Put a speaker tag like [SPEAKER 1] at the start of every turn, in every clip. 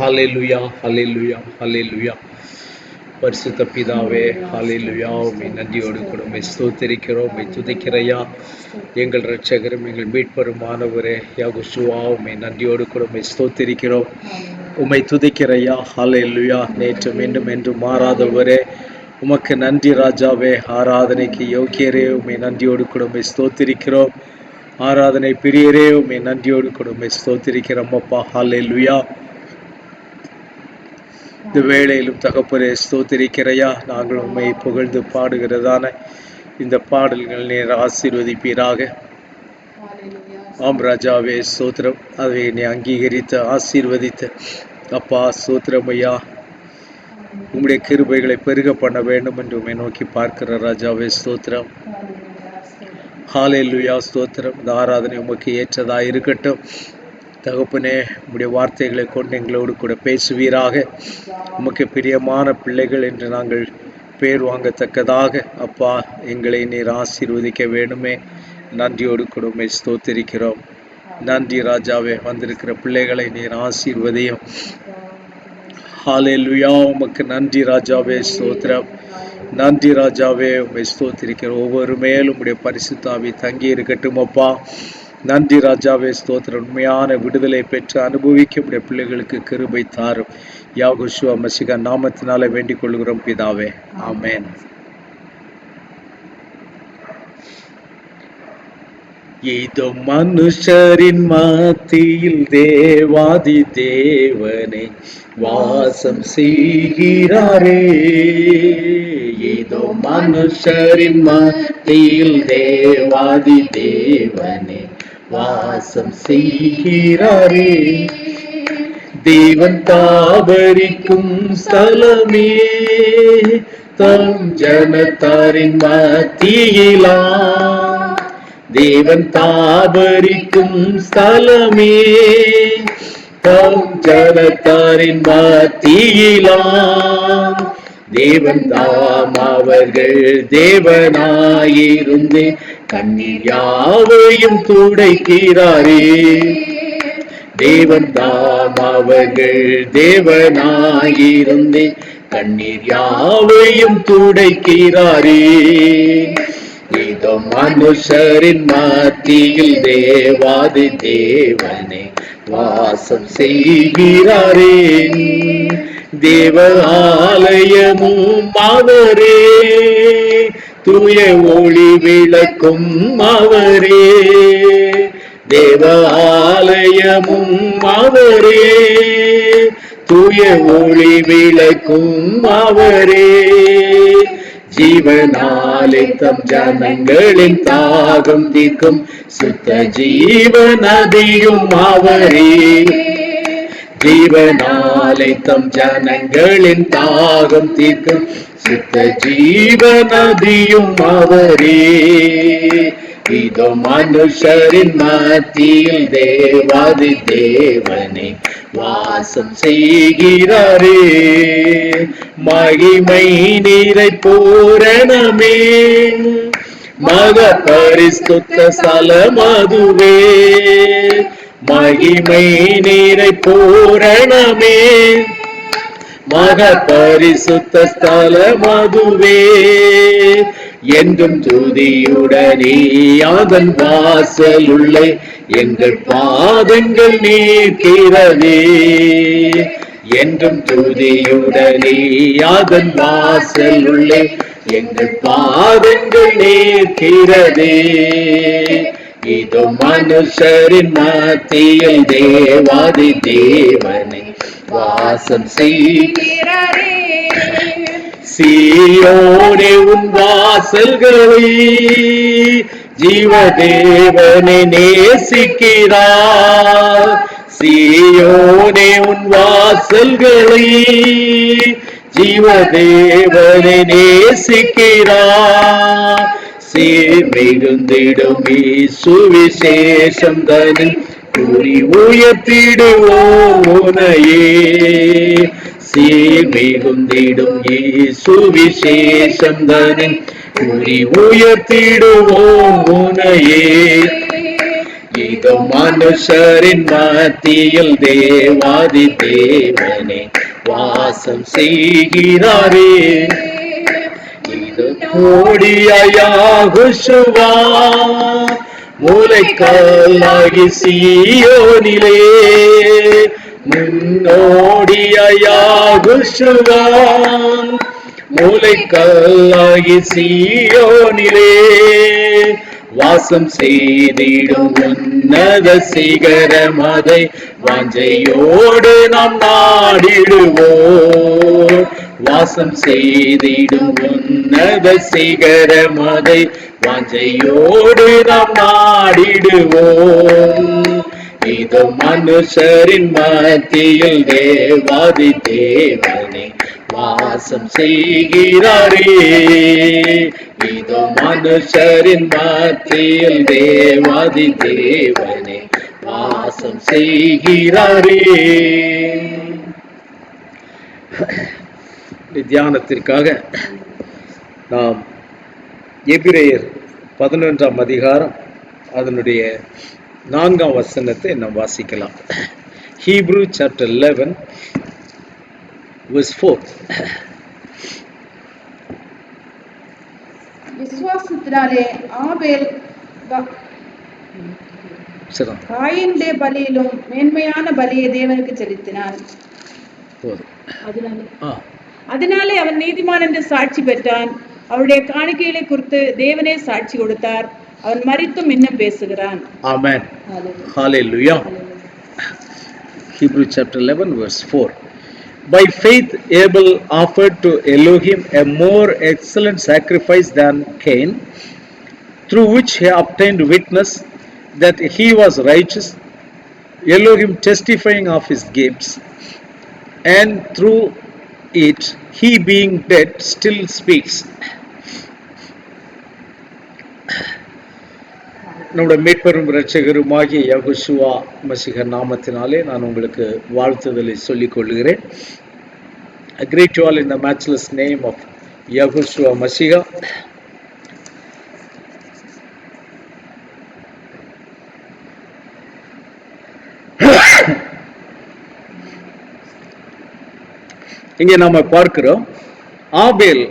[SPEAKER 1] ஹல்லேலூயா, ஹல்லேலூயா, ஹல்லேலூயா. பரிசுத்த பிதாவே, ஹல்லேலூயா. உம்மை நன்றியோடு கூட உம்மை ஸ்தோத்திரிக்கிறோம், உம்மை துதிக்கிறையா. எங்கள் இரட்சகரும் எங்கள் மீட்பருமானவரே யெகோசுவா, உம்மை நன்றியோடு கூட உம்மை ஸ்தோத்திரிக்கிறோம், உம்மை துதிக்கிறையா. ஹல்லேலூயா. நேற்று மீண்டும் என்று மாறாதவரே உமக்கு நன்றி ராஜாவே. ஆராதனைக்கு யோக்கியரே, உம்மை நன்றியோடு கூட உம்மை ஸ்தோத்திரிக்கிறோம். ஆராதனை பிரியரே, உம்மை நன்றியோடு கூட உம்மை ஸ்தோத்திரிக்கிறோம் அப்பா. ஹல்லேலூயா. இந்த வேளையிலும் தகப்பனே ஸ்தோத்திரிக்கிறையா. நாங்கள் உண்மை புகழ்ந்து பாடுகிறதான இந்த பாடல்கள் நீர் ஆசீர்வதிப்பீராக. ஆம் ராஜாவே ஸ்தோத்திரம். அதை நீ அங்கீகரித்து ஆசீர்வதித்து அப்பா ஸ்தோத்திரம் ஐயா. உம்முடைய கிருபைகளை பெருக பண்ண வேண்டும் என்று உண்மை நோக்கி பார்க்கிற ராஜாவே ஸ்தோத்திரம். ஹல்லேலூயா ஸ்தோத்திரம். இந்த ஆராதனை உமக்கு ஏற்றதா இருக்கட்டும் தகப்பனே. உம்முடைய வார்த்தைகளை கொண்டு எங்களோடு கூட பேசுவீராக. உமக்கு பிரியமான பிள்ளைகள் என்று நாங்கள் பேர் வாங்கத்தக்கதாக அப்பா எங்களை நீர் ஆசீர்வதிக்க வேண்டுமே. நன்றியோடு கூட உம்மை ஸ்தோத்திரிக்கிறோம். நன்றி ராஜாவே. வந்திருக்கிற பிள்ளைகளை நீர் ஆசீர்வதியும். ஹல்லேலூயா. உமக்கு நன்றி ராஜாவே ஸ்தோத்திரம். நன்றி ராஜாவே. உம்மை ஸ்தோத்திரிக்கிறோம். ஒவ்வொரு மேலும் உம்முடைய பரிசுத்த ஆவி தங்கி இருக்கட்டும் அப்பா. நன்றி ராஜாவே ஸ்தோத்திரம். உண்மையான விடுதலை பெற்று அனுபவிக்க உடைய பிள்ளைகளுக்கு கிருபை தாரும். யெகோசுவா மசிகா நாமத்தினாலே வேண்டிக் கொள்கிறோம் பிதாவே. ஆமென். இதோ மனுஷரின் மத்தியில் தேவாதி தேவனை வாசம் செய்கிறாரே. இதோ மனுஷரின் மத்தியில் தேவாதி தேவனை வாசம் செய்கிறாரே. தேவன் தாபரிக்கும் ஸ்தலமே, தம் ஜனத்தாரின் மத்தியிலா. தேவன் தாபரிக்கும் ஸ்தலமே, தம் ஜனத்தாரின் மத்தியிலா. தேவன் தாம் அவர்கள் தேவனாயிருந்து கண்ணீர் யாவையும் துடைக்கிறாரே. தேவன் தாம் அவர்கள் தேவனாயிருந்து கண்ணீர் யாவையும் துடைக்கிறாரே. இதோ மனுஷரின் மத்தியில் தேவாதி தேவனே வாசம் செய்கிறாரே. தேவ ஆலயமும் அவரே, தூய ஒளி விளக்கும் அவரே. தேவ ஆலயமும் அவரே, தூய ஒளி விளக்கும் அவரே. ஜீவனாலே தம் ஜனங்களின் தாகம் தீர்க்கும் சுத்த ஜீவநதியும் அவரே. ஜீவனாலே தம் ஜனங்களின் தாகம் தீர்க்கும் சுத்த ஜீவநதியும் அவரே. இதோ மனுஷரின் மத்தியில் தேவாதி தேவனை வாசம் செய்கிறாரே. மகிமை நீரை பூரணமே, மக பரிசுத்த ஸ்தலம் அதுவே. மகிமை நீரை பூரணமே, மக பரிசுத்த ஸ்தலம் அதுவே. என்றும் துதியுடனே அதன் வாசலுள்ளே எங்கள் பாதங்கள் நீக்கிறதே. என்றும் துதியுடனே அதன் வாசலுள்ளே எங்கள் பாதங்கள் நீக்கிறதே. இதோ மனுஷரின் மத்தியில் தேவாதி தேவனை வாசம் செய்கிறாரே. சீயோனே உன் வாசல்களை ஜீவதேவனை நேசிக்கிறார். சீயோனே உன் வாசல்களை ஜீவதேவனை நேசிக்கிறார். சீர்மிகுந்திடும் சுவிசேஷம் தனில் கூறி உயர்த்திடுவோம் உனையே. சீர்மிகுந்திடும் சுவிசேஷம் தனில் கூறி உயர்த்திடுவோம் உனையே. இது மனுஷரின் மத்தியில் தேவாதி தேவனே வாசம் செய்கிறாரே. இது கோடியாகுசுவா மூளைக்கல்லாகி சீயோனிலே, முன்னோடியாகுசுவா மூளைக்கல்லாகி சீயோனிலே, வாசம் செய்திடும் உன்னத சிகரம் அதை வாஞ்சையோடு நாம் நாடிடுவோம். வாசம் செய்திடும் உன்னத சிகரம் அதை வாஞ்சையோடு நாம் நாடிடுவோம். இது மனுஷரின் மத்தியில் தேவாதி தேவனே வாசம் செய்கிறாரே. இது மனுஷரின் மத்தியில் தேவாதி தேவனே வாசம் செய்கிறாரே. தியானத்திற்காக நாம் எபிரேயர் 11ஆம் அதிகாரம் அதனுடைய 4ஆம் வசனத்தை நாம் வாசிக்கலாம். Hebrew chapter 11 verse 4.
[SPEAKER 2] விசுவாசத்தினாலே ஆபேல் காயினுடைய பலியிலும் மேன்மையான பலியை தேவனுக்கு செலுத்தினான். அதனாலே அவன் நீதிமான் என்று சாட்சி பெற்றான். அவருடைய காணிக்கைகளை குறித்து தேவனே சாட்சி கொடுத்தார். அவன் மரித்தும் இன்னும் பேசுகிறான்.
[SPEAKER 1] ஆமென். ஹalleluya. Hebrew chapter 11 verse 4. By faith Abel offered to Elohim a more excellent sacrifice than Cain, through which he obtained witness that he was righteous, Elohim testifying of his gifts, and through it he being dead still speaks. நம்முடைய மீட்பெரும் இரட்சகருமாகிய யெகோஷுவா மசீஹ் நாமத்தினாலே நான் உங்களுக்கு வாழ்த்துதலை சொல்லிக் கொள்கிறேன். I greet you all in the matchless name of Yahushua Mashiach. இங்கே நாம பார்க்கிறோம், ஆபேல்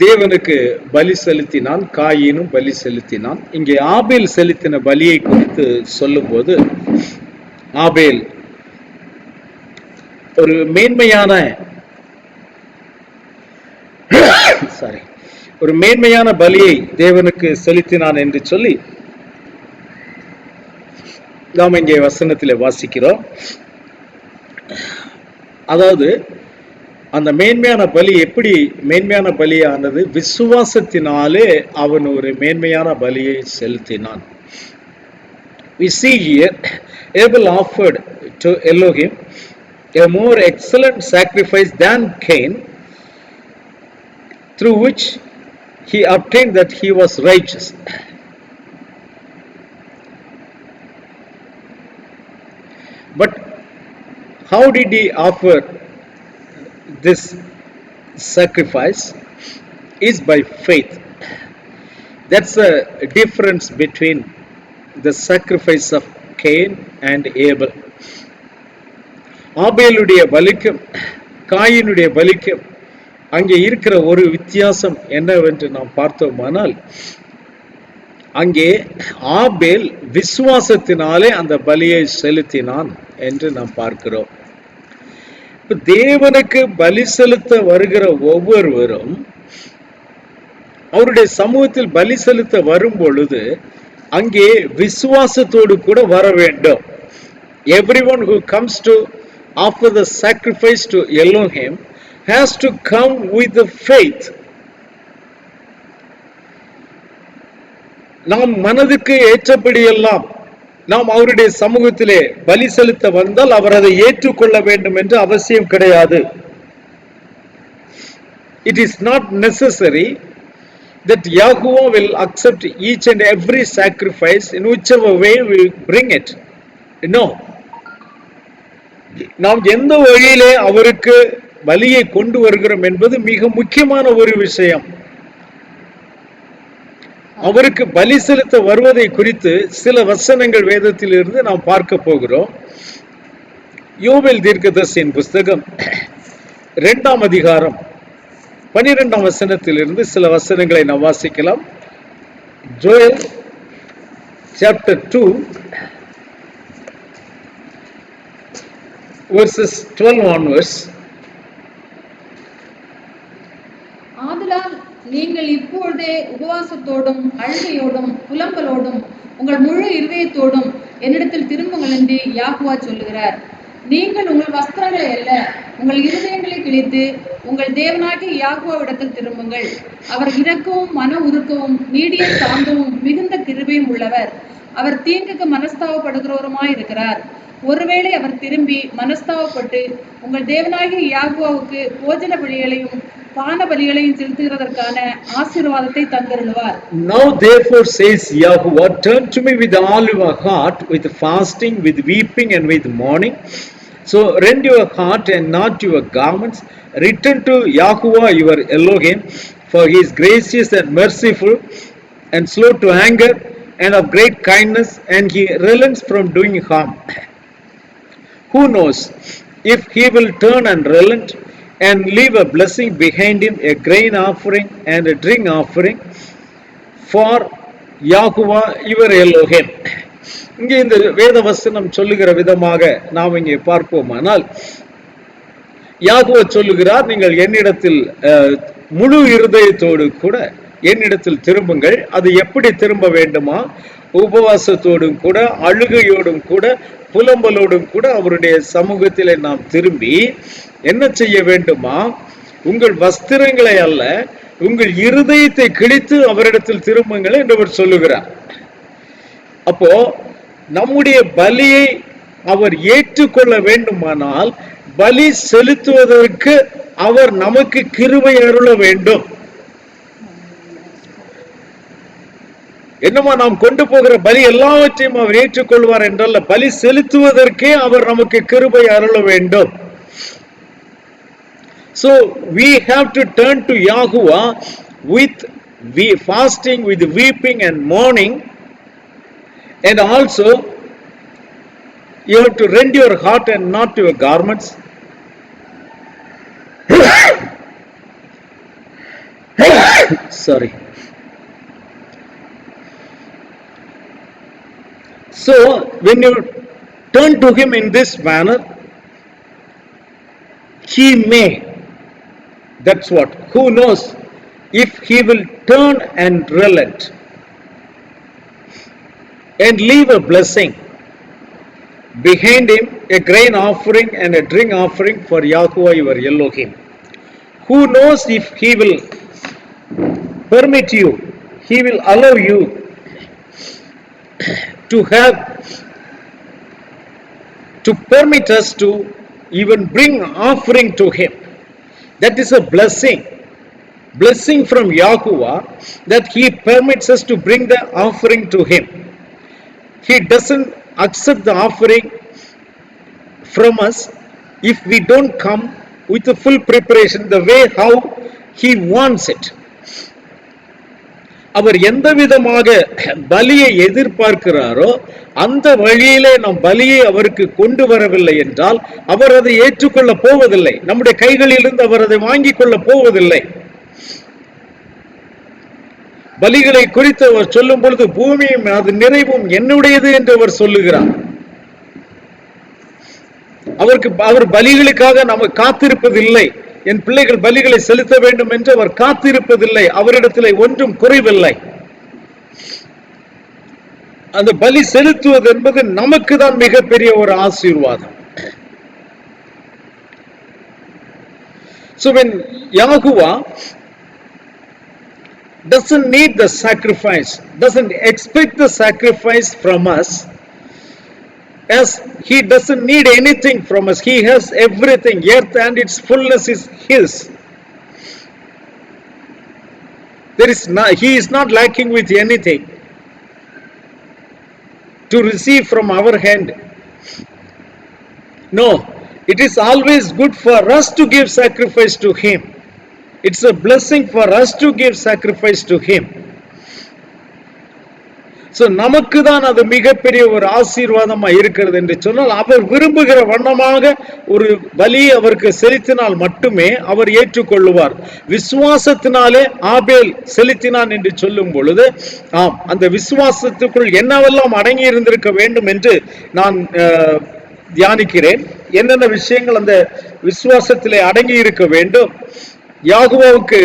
[SPEAKER 1] தேவனுக்கு பலி செலுத்தினான், காயினும் பலி செலுத்தினான். இங்கே ஆபேல் செலுத்தின பலியை குறித்து சொல்லும் போது, ஆபேல் ஒரு மேன்மையான பலியை தேவனுக்கு செலுத்தினான் என்று சொல்லி நாம் இங்கே வசனத்திலே வாசிக்கிறோம். அதாவது அந்த மேன்மையான பலி எப்படி மேன்மையான பலியானது? விசுவாசத்தினாலே அவன் ஒரு மேன்மையான பலியை செலுத்தினான். We see here Abel offered to Elohim a more excellent sacrifice than Cain, through which he obtained that he was righteous. But how did he offer this sacrifice? Is by faith. That's the difference between the sacrifice of Cain and Abel. ஆபேலுடைய பலிக்கும் காயினுடைய பலிக்கும் அங்கே இருக்கிற ஒரு வித்தியாசம் என்னவென்று நாம் பார்த்தோமானால், அங்கே ஆபேல் விசுவாசத்தினாலே அந்த பலியை செலுத்தினான் என்று நாம் பார்க்கிறோம். தேவனுக்கு பலி செலுத்த வருகிற ஒவ்வொருவரும் அவருடைய சமூகத்தில் பலி செலுத்த வரும் பொழுது அங்கே விசுவாசத்தோடு கூட வர வேண்டும். Everyone who comes to offer the sacrifice to Elohim has to come with the faith. நாம் மனதுக்கு ஏற்றபடியெல்லாம் நாம் அவருடைய சமூகத்திலே பலி செலுத்த வந்தால் அவர் அதை ஏற்றுக்கொள்ள வேண்டும் என்று அவசியம் கிடையாது. It is not necessary that Yahuwah will accept each and every sacrifice in whichever way we bring it. No. நாம் எந்த வழியிலே அவருக்கு பலியை கொண்டு வருகிறோம் என்பது மிக முக்கியமான ஒரு விஷயம். அவருக்கு பலி செலுத்த வருவதை குறித்து சில வசனங்கள் வேதத்தில் இருந்து நாம் பார்க்க போகிறோம். யோவேல் தீர்க்கதரிசியின் புஸ்தகம் 2ஆம் அதிகாரம் 12ஆம் வசனத்திலிருந்து சில வசனங்களை நாம் வாசிக்கலாம். Joel chapter 2 verses 12 onwards.
[SPEAKER 2] ஆதலால் நீங்கள் இப்பொழுதே உபவாசத்தோடும் அழுகையோடும் புலம்பலோடும் உங்கள் முழு இருதயத்தோடும் என்னிடத்தில் திரும்புங்கள் என்று யாகுவா சொல்லுகிறார். நீங்கள் உங்கள் வஸ்திரங்களை அல்ல, உங்கள் இருதயங்களை கிழித்து உங்கள் தேவனாகிய யாகுவாவிடத்தில் திரும்புங்கள். அவர் இரக்கமும் மன உருக்கவும் நீடிய சாந்தமும் மிகுந்த கிருபையும் உள்ளவர். அவர் தீங்குக்கு மனஸ்தாபப்படுகிறவருமாய் இருக்கிறார். ஒருவேளை அவர் திரும்பி மனஸ்தாபப்பட்டு உங்கள் தேவனாகிய யாகுவாவுக்கு போஜன பலிகளையும் பான பலிகளையும் செலுத்துகிறதற்கான ஆசீர்வாதத்தை தந்தருளுவார்.
[SPEAKER 1] Now therefore says Yahuwah, turn to me with all your heart, with fasting, with weeping and with mourning. So rend your heart and not your garments. Return to Yahuwah your Elohim, for he is gracious and merciful and slow to anger and of great kindness, and he relents from doing harm. Who knows if he will turn and relent and leave a blessing behind him, a grain offering and a drink offering for Yahuwah your Elohim. இங்கே இந்த வேத வசனம் சொல்லுகிற விதமாக நாம் இங்கே பார்ப்போமானால், யாகுவா சொல்லுகிறார், நீங்கள் என்னிடத்தில் முழு இருதயத்தோடு கூட என்னிடத்தில் திரும்புங்கள். அது எப்படி திரும்ப வேண்டுமா? உபவாசத்தோடும் கூட அழுகையோடும் கூட புலம்பலோடும் கூட அவருடைய சமூகத்திலே நாம் திரும்பி என்ன செய்ய வேண்டுமா? உங்கள் வஸ்திரங்களை அல்ல, உங்கள் இருதயத்தை கிழித்து அவரிடத்தில் திரும்புங்கள் என்று அவர் சொல்லுகிறார். அப்போ நம்முடைய பலியை அவர் ஏற்றுக்கொள்ள வேண்டுமானால் பலி செலுத்துவதற்கு அவர் நமக்கு கிருபை அருள வேண்டும். என்னமா நாம் கொண்டு போகிற பலி எல்லாவற்றையும் அவர் ஏற்றுக்கொள்வார் என்றல்ல, பலி செலுத்துவதற்கே அவர் நமக்கு கிருபை அருள வேண்டும். So we have to turn to Yahuwah with fasting, with weeping and mourning, and also you have to rend your heart and not your garments. Sorry. So when you turn to him in this manner, he may, that's what, who knows if he will turn and relent and leave a blessing behind him, a grain offering and a drink offering for Yahuwah your Elohim. Who knows if he will permit you, he will allow you to have, to permit us to even bring offering to him. That is a blessing from Yahuwah, that he permits us to bring the offering to him. He doesn't accept the offering from us if we don't come with the full preparation, the way how he wants it. அவர் எந்த விதமாக பலியை எதிர்பார்க்கிறாரோ அந்த வழியிலே நாம் பலியை அவருக்கு கொண்டு வரவில்லை என்றால் அவர் அதை ஏற்றுக்கொள்ள போவதில்லை. நம்முடைய கைகளிலிருந்து அவர் அதை வாங்கிக் கொள்ள போவதில்லை. பலிகளை குறித்து அவர் சொல்லும் பொழுது பூமியும் அது நிறைவும் என்னுடையது என்று அவர் சொல்லுகிறார். அவர் பலிகளுக்காக நம்ம காத்திருப்பதில்லை. என் பிள்ளைகள் பலிகளை செலுத்த வேண்டும் என்று அவர் காத்திருப்பதில்லை. அவரிடத்தில் ஒன்றும் குறைவில்லை. அந்த பலி செலுத்துவது என்பது நமக்கு தான் மிகப்பெரிய ஒரு ஆசீர்வாதம். So when Yahuwah doesn't need the sacrifice, doesn't expect the sacrifice from us, as he doesn't need anything from us, he has everything. Earth and its fullness is his. He is not lacking with anything to receive from our hand. No, it is always good for us to give sacrifice to him. It's a blessing for us to give sacrifice to him. So நமக்கு தான் அது மிகப்பெரிய ஒரு ஆசீர்வாதமா இருக்கிறது என்று சொன்னால், அவர் விரும்புகிற வண்ணமாக ஒரு பலி அவருக்கு செலுத்தினால் மட்டுமே அவர் ஏற்றுக்கொள்ளுவார். விசுவாசத்தினாலே ஆபேல் செலுத்தினான் என்று சொல்லும் பொழுது, ஆம், அந்த விசுவாசத்துக்குள் என்னவெல்லாம் அடங்கி இருந்திருக்க வேண்டும் என்று நான் தியானிக்கிறேன். என்னென்ன விஷயங்கள் அந்த விசுவாசத்திலே அடங்கி இருக்க வேண்டும். யாகுவாவுக்கு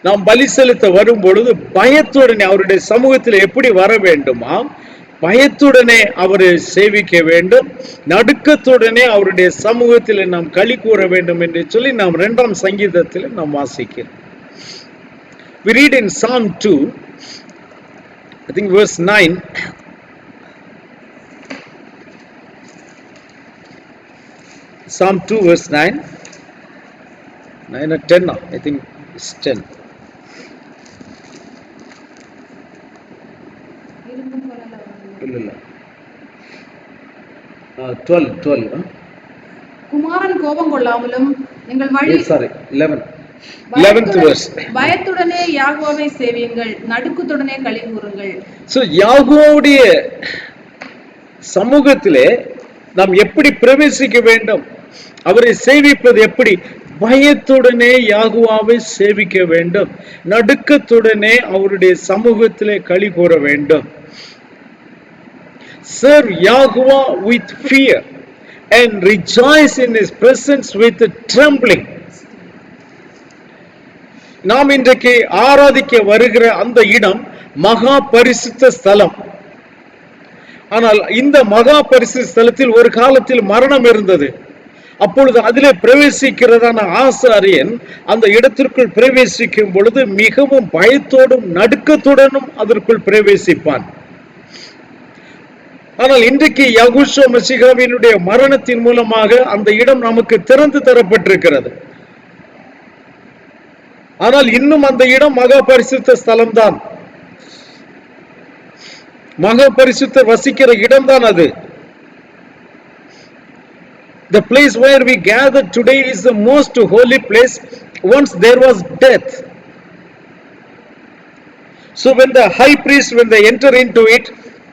[SPEAKER 1] நாம் பலி செலுத்த வரும் பொழுது பயத்துடனே அவருடைய சமூகத்தில் எப்படி வர வேண்டுமா, பயத்துடனே அவரை சேவிக்க வேண்டும், நடுக்கத்துடனே அவருடைய சமூகத்தில் நாம் களி கூற வேண்டும் என்று சொல்லி நாம் 2ஆம் சங்கீதத்தில் நாம் வாசிக்கிறோம். We read in Psalm 2, I think verse 9. Psalm 2 verse 9 or 10, I think it's 10. இல்ல 12
[SPEAKER 2] குமாரன் கோபம் கொள்ளாமலும் எங்கள் வழி
[SPEAKER 1] 11th verse.
[SPEAKER 2] பயத்துடனே யாகோவை சேவியுங்கள், நடுக்கத்துடனே களி கூறுங்கள்.
[SPEAKER 1] சோ யாகோவுடைய சமூகத்திலே நாம் எப்படி பிரவேசிக்க வேண்டும், அவரை சேவிப்பது எப்படி? பயத்துடனே யாகுவாவை சேவிக்க வேண்டும், நடுக்கத்துடனே அவருடைய சமூகத்திலே களி கூற வேண்டும். Serve Yahuwah with fear and rejoice in his presence with trembling. நாம் இன்றைக்கு ஆராதிக்க வருகிற அந்த இடம் மகா பரிசுத்த ஸ்தலம். ஆனால் இந்த மகா பரிசுத்த ஸ்தலத்தில் ஒரு காலத்தில் மரணம் இருந்தது. அப்பொழுது அதிலே பிரவேசிக்கிறதான ஆசாரியன் அந்த இடத்திற்குள் பிரவேசிக்கும் பொழுது மிகவும் பயத்தோடும் நடுக்கத்துடனும் அதற்குள் பிரவேசிப்பான். ஆனால் இன்றைக்கு யகூஷுவா மசீகாவினுடைய மரணத்தின் மூலமாக அந்த இடம் நமக்கு திறந்து தரப்பட்டிருக்கிறது. ஆனால் இன்னும் அந்த இடம் மகா பரிசுத்த ஸ்தலம் தான், மகா பரிசுத்தர் வசிக்கிற இடம் தான் அது. The place where we gather today is the most holy place. Once there was death. So when the high priest, when they enter into it,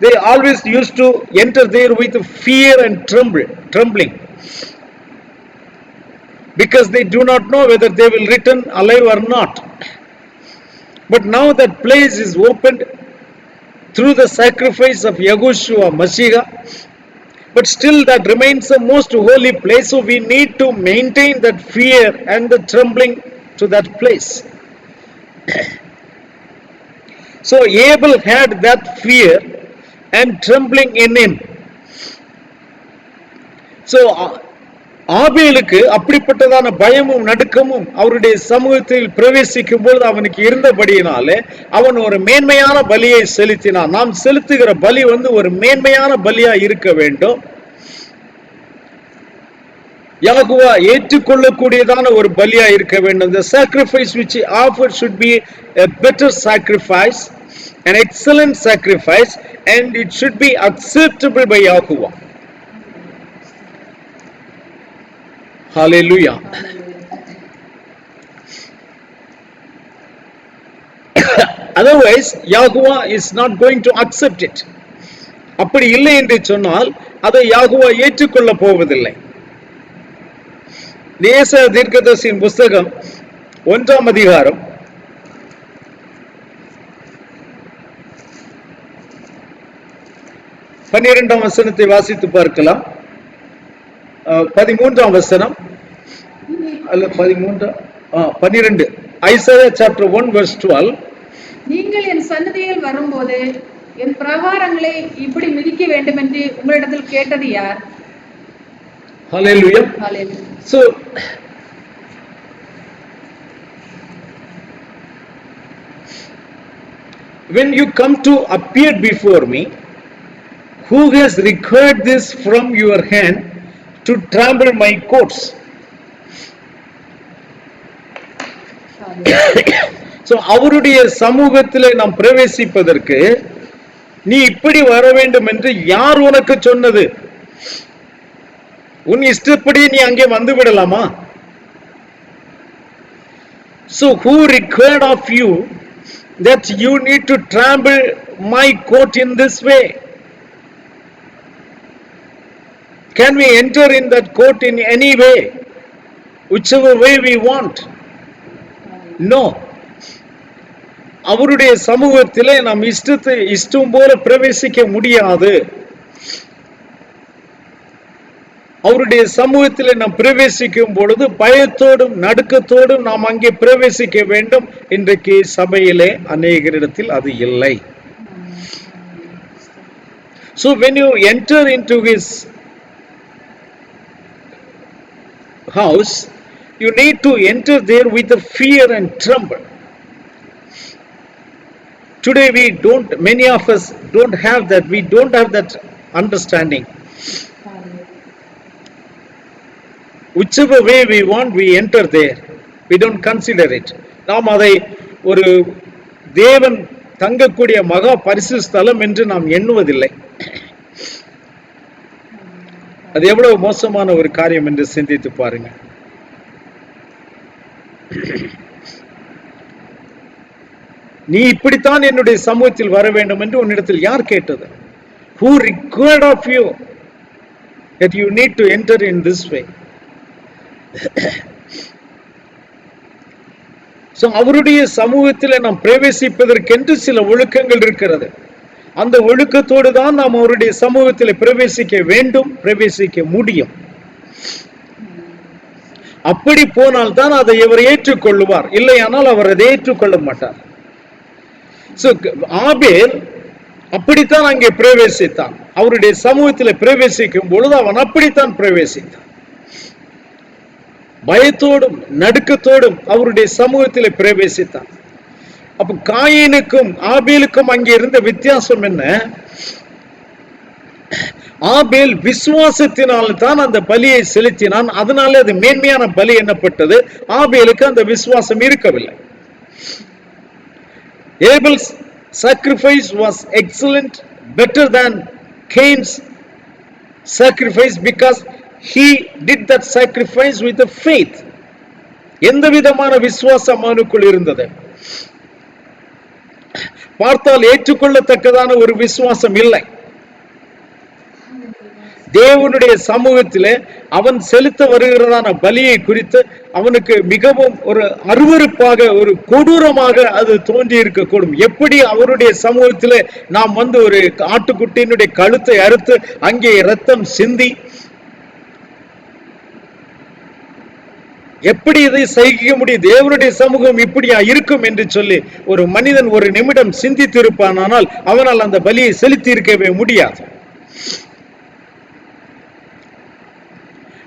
[SPEAKER 1] they always used to enter there with fear and trembling, because they do not know whether they will return alive or not. But now that place is opened through the sacrifice of Yahushua Mashiach, but still that remains the most holy place. So we need to maintain that fear and the trembling to that place. So Abel had that fear and trembling in him. So ஆபேலுக்கு அப்படிப்பட்டதான பயமும் நடுக்கமும் அவருடைய சமூகத்தில் பிரவேசிக்கும் பொழுது அவனுக்கு இருந்தபடியினாலே அவன் ஒரு மேன்மையான பலியை செலுத்தினான். நாம் செலுத்துகிற பலி ஒரு மேன்மையான பலியா இருக்க வேண்டும். யாகுவா ஏற்றுக்கொள்ளக்கூடியதான ஒரு பலியா இருக்க வேண்டும். The sacrifice which he offered should be a better sacrifice, an excellent sacrifice, and it should be acceptable by Yahuwah. Hallelujah. Otherwise Yahuwah is not going to accept it. அப்படி இல்லை என்று சொன்னால் அதை யாகுவா ஏற்றுக்கொள்ள போவதில்லை. நேச தீர்க்கதரிசியின் புஸ்தகம் 1ஆம் அதிகாரம் 12ஆம் வசனத்தை வாசித்து பார்க்கலாம். 13ஆம் வசனம் அல்ல 12 ஐசாயா chapter 1 verse 12.
[SPEAKER 2] நீங்கள் என் சன்னதியில் வரும்போது என் பிரகாரங்களை இப்படி மிதிக்க வேண்டும் என்று உங்களிடத்தில் கேட்டது யார்?
[SPEAKER 1] Hallelujah.
[SPEAKER 2] Hallelujah.
[SPEAKER 1] So when you come to appear before me, who has required this from your hand to trample my courts? So அவருடைய சமூகத்திலே நாம் பிரவேசிப்பதற்கு நீ இப்படி வர வேண்டும் என்று யார் உனக்கு சொன்னது? உன் இஷ்டப்படி நீ அங்கே வந்து விடலாமா? So who required of you that you need to trample my court in this way? Can we enter in that court in any way, whichever way we want? No. அவருடைய சமூகத்திலே நாம் இஷ்டம் போல பிரவேசிக்க முடியாது. அவருடைய சமூகத்திலே நாம் பிரவேசிக்கும் பொழுது பயத்தோடும் நடுக்கத்தோடும் நாம் அங்கே பிரவேசிக்க வேண்டும். இன்றைக்கு சபையிலே அநேகரிடத்தில் அது இல்லை. So when you enter into his house, you need to enter there with a fear and tremble. Today many of us don't have that. We don't have that understanding. Whichever way we want, we enter there. We don't consider it. நாம் அதை ஒரு தேவன் தங்கக்கூடிய மகா பரிசு ஸ்தலம் என்று நாம் எண்ணுவதில்லை. அது எவ்வளவு மோசமான ஒரு காரியம் என்று சிந்தித்து பாருங்க. நீ இப்படித்தான் என்னுடைய சமூகத்தில் வர வேண்டும் என்று உன்னிடத்தில் யார் கேட்டது? Who required of you that you need to enter in this way? So அவருடைய சமூகத்தில் நாம் பிரவேசிப்பதற்கென்று சில ஒழுக்கங்கள் இருக்கிறது. அந்த ஒழுக்கத்தோடு தான் நாம் அவருடைய சமூகத்தில் பிரவேசிக்க வேண்டும், பிரவேசிக்க முடியும். அப்படி போனால் தான் அதை அவர் ஏற்றுக்கொள்ளுவார். இல்லையானால் அவர் அதை ஏற்றுக்கொள்ள மாட்டார். ஆபேல் அப்படித்தான் அங்கே பிரவேசித்தான். அவருடைய சமூகத்தில் பிரவேசிக்கும் பொழுது அவன் அப்படித்தான் பிரவேசித்தான். பயத்தோடும் நடுக்கத்தோடும் அவருடைய சமூகத்தில் பிரவேசித்தான். அப்ப காயினுக்கும் ஆபேலுக்கும் அங்கே இருந்த வித்தியாசம் என்ன? ஆபேல் விசுவாசத்தினால் தான் அந்த பலியை செலுத்தினான். அதனால அது மேன்மையான பலி எண்ணப்பட்டது. ஆபேலுக்கு அந்த விசுவாசம் இருக்கவில்லை. Abel's sacrifice was excellent, better than Cain's sacrifice, because he did that sacrifice with the faith. எந்த விதமான விசுவாசம் அவனுக்குள் இருந்தது? பார்த்தால் ஏற்றுக்கொள்ளத்தக்கதான ஒரு விசுவாசம் இல்லை. தேவனுடைய சமூகத்திலே அவன் செலுத்த வருகிறதான பலியை குறித்து அவனுக்கு மிகவும் ஒரு அருவருப்பாக, ஒரு கொடூரமாக அது தோன்றி இருக்கக்கூடும். எப்படி அவருடைய சமூகத்திலே நாம் ஒரு ஆட்டுக்குட்டியினுடைய கழுத்தை அறுத்து அங்கே இரத்தம் சிந்தி எப்படி இதை சகிக்க முடியும்? தேவனுடைய சமூகம் இப்படியா இருக்கும் என்று சொல்லி ஒரு மனிதன் ஒரு நிமிடம் சிந்தித்து இருப்பானால் அவனால் அந்த பலியை செலுத்தி இருக்கவே முடியாது.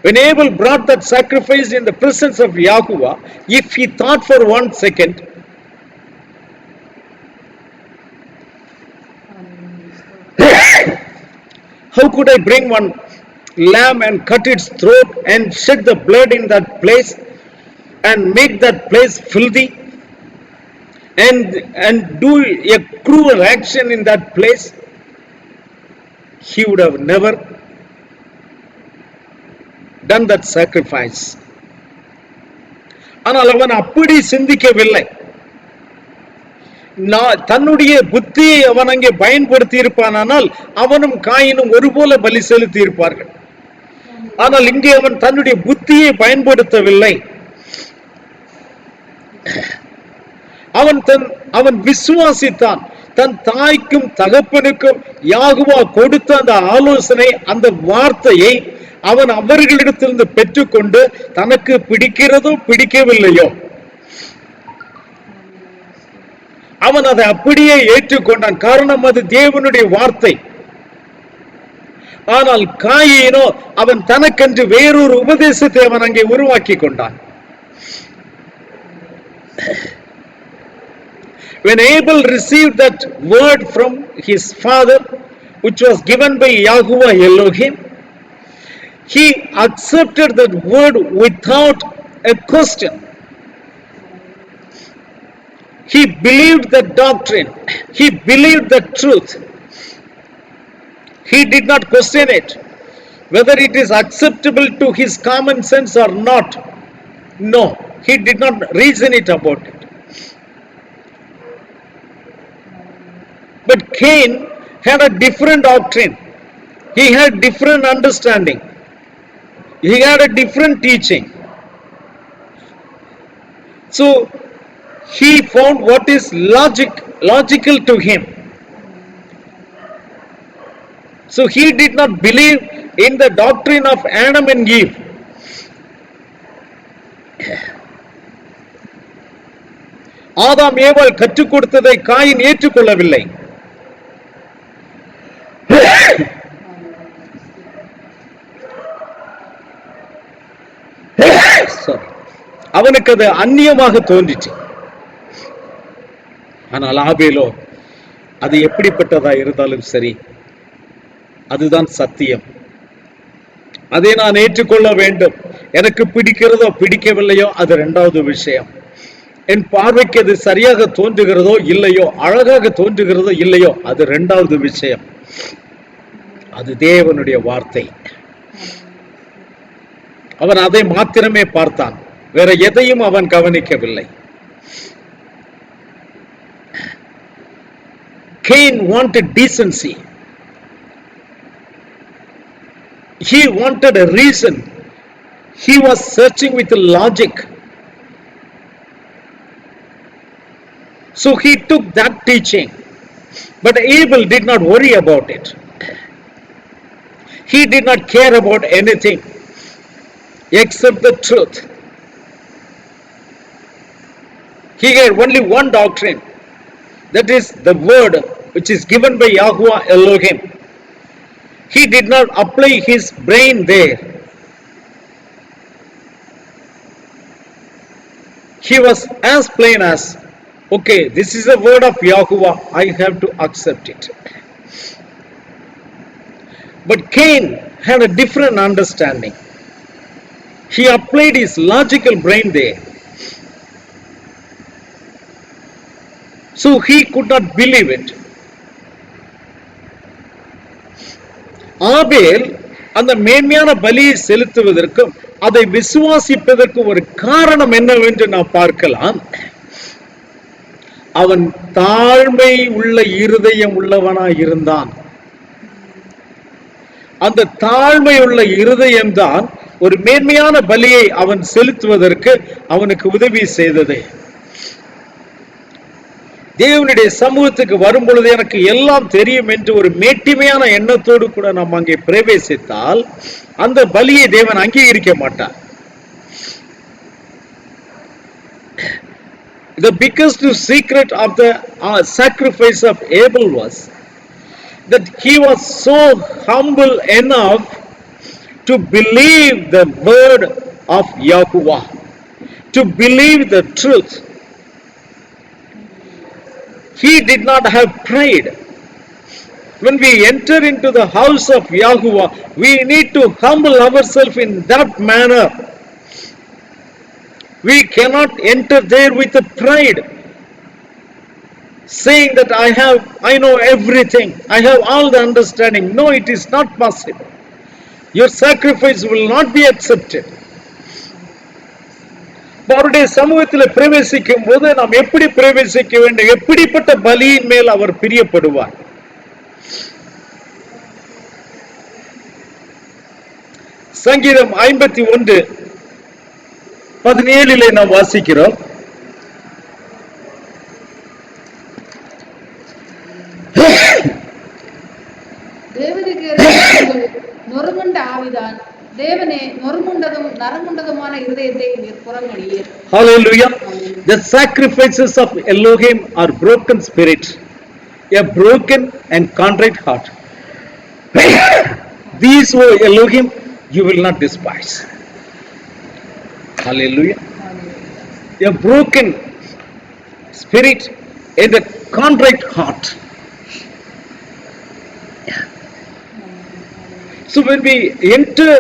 [SPEAKER 1] When Abel brought that sacrifice in the presence of Yahuwah, if he thought for 1 second, how could I bring one lamb and cut its throat and shed the blood in that place and make that place filthy and do a cruel action in that place? He would have never done that sacrifice. ஆனால் அவன் அப்படி சிந்திக்கவில்லை. தன்னுடைய புத்தியை அவன் அங்கே பயன்படுத்தி இருப்பானால் அவனும் காயினும் ஒருபோல பலி செலுத்தி இருப்பார்கள். ஆனால் இங்கே அவன் தன்னுடைய புத்தியை பயன்படுத்தவில்லை. அவன் விசுவாசித்தான். தன் தாய்க்கும் தகப்பனுக்கும் யாகுவா கொடுத்த அந்த ஆலோசனை, அந்த வார்த்தையை அவன் அவர்களிடத்திலிருந்து பெற்றுக்கொண்டு தனக்கு பிடிக்கிறதோ பிடிக்கவில்லையோ அவன் அதை அப்படியே ஏற்றுக்கொண்டான். காரணம் அது தேவனுடைய வார்த்தை. ஆனால் காயினோ அவன் தனக்கென்று வேறொரு உபதேசத்தை அவன் அங்கே உருவாக்கி கொண்டான். When Abel received that word from his father, which was given by Yahuwah Elohim, he accepted that word without a question. He believed the doctrine. He believed the truth. He did not question it, whether it is acceptable to his common sense or not. No, he did not reason it about it. But Cain had a different doctrine. He had different understanding. He had a different teaching. So he found what is logical to him. So he did not believe in the doctrine of Adam and Eve. ஆதாம் ஏவாள் கற்றுக் கொடுத்ததை coin ஏற்றுக்கொள்ளவில்லை. அவனுக்கு அது அந்நியமாக தோன்றிச்சு. ஆனால் ஆபேலோ அது எப்படிப்பட்டதா இருந்தாலும் சரி, அதுதான் சத்தியம், அதை நான் ஏற்றுக்கொள்ள வேண்டும். எனக்கு பிடிக்கிறதோ பிடிக்கவில்லையோ அது இரண்டாவது விஷயம். என் பார்வைக்கு அது சரியாக தோன்றுகிறதோ இல்லையோ, அழகாக தோன்றுகிறதோ இல்லையோ, அது இரண்டாவது விஷயம். அது தேவனுடைய வார்த்தை. அவன் அதை மாத்திரமே பார்த்தான், வேற எதையும் அவன் கவனிக்கவில்லை. Cain wanted decency. He wanted a reason. He was searching with logic. So he took that teaching. But Abel did not worry about it. He did not care about anything except the truth. He had only one doctrine. That is the word which is given by Yahuwah Elohim. He did not apply his brain there. He was as plain as, okay, this is the word of Yahuwah, I have to accept it. But Cain had a different understanding. He applied his logical brain there. So he could not believe it. ஆபேல் அந்த மேன்மையான பலியை செலுத்துவதற்கும் அதை விசுவாசிப்பதற்கும் ஒரு காரணம் என்னவென்று நாம் பார்க்கலாம். அவன் தாழ்மை உள்ள இருதயம் உள்ளவனாய் இருந்தான். அந்த தாழ்மை உள்ள இருதயம்தான் ஒரு மேன்மையான பலியை அவன் செலுத்துவதற்கு அவனுக்கு உதவி செய்தது. தேவனுடைய சமூகத்துக்கு வரும் பொழுது எனக்கு எல்லாம் தெரியும் என்று ஒரு மேட்டிமையான எண்ணத்தோடு கூட நாம் அங்கே பிரவேசித்தால் அந்த பலியை தேவன் அங்கீகரிக்க மாட்டார். The biggest secret of the sacrifice of Abel was that he was so humble enough to believe the word of Yahuwah, to believe the truth. He did not have pride. When we enter into the house of Yahuwah, we need to humble ourselves in that manner. We cannot enter there with a pride, saying that I know everything, I have all the understanding. No, it is not possible. Your sacrifice will not be accepted. அவருடைய சமூகத்தில் பிரவேசிக்கும் போது நாம் எப்படி பிரவேசிக்க வேண்டும், எப்படிப்பட்ட பலியின் மேல் அவர் பிரியப்படுவார். சங்கீதம் 51:17 நாம் வாசிக்கிறோம்.
[SPEAKER 2] தேவனுக்கு நொறுங்குண்ட ஆவிதான், தேவனே நொறுங்குண்டதும் நரங்குண்டதுமான இருதயத்தை நீர் புறங்கடியீர்.
[SPEAKER 1] Hallelujah. The sacrifices of Elohim are broken spirit, a broken and contrite heart. These, O Elohim, you will not despise. Hallelujah. A broken spirit and a contrite heart. So when we enter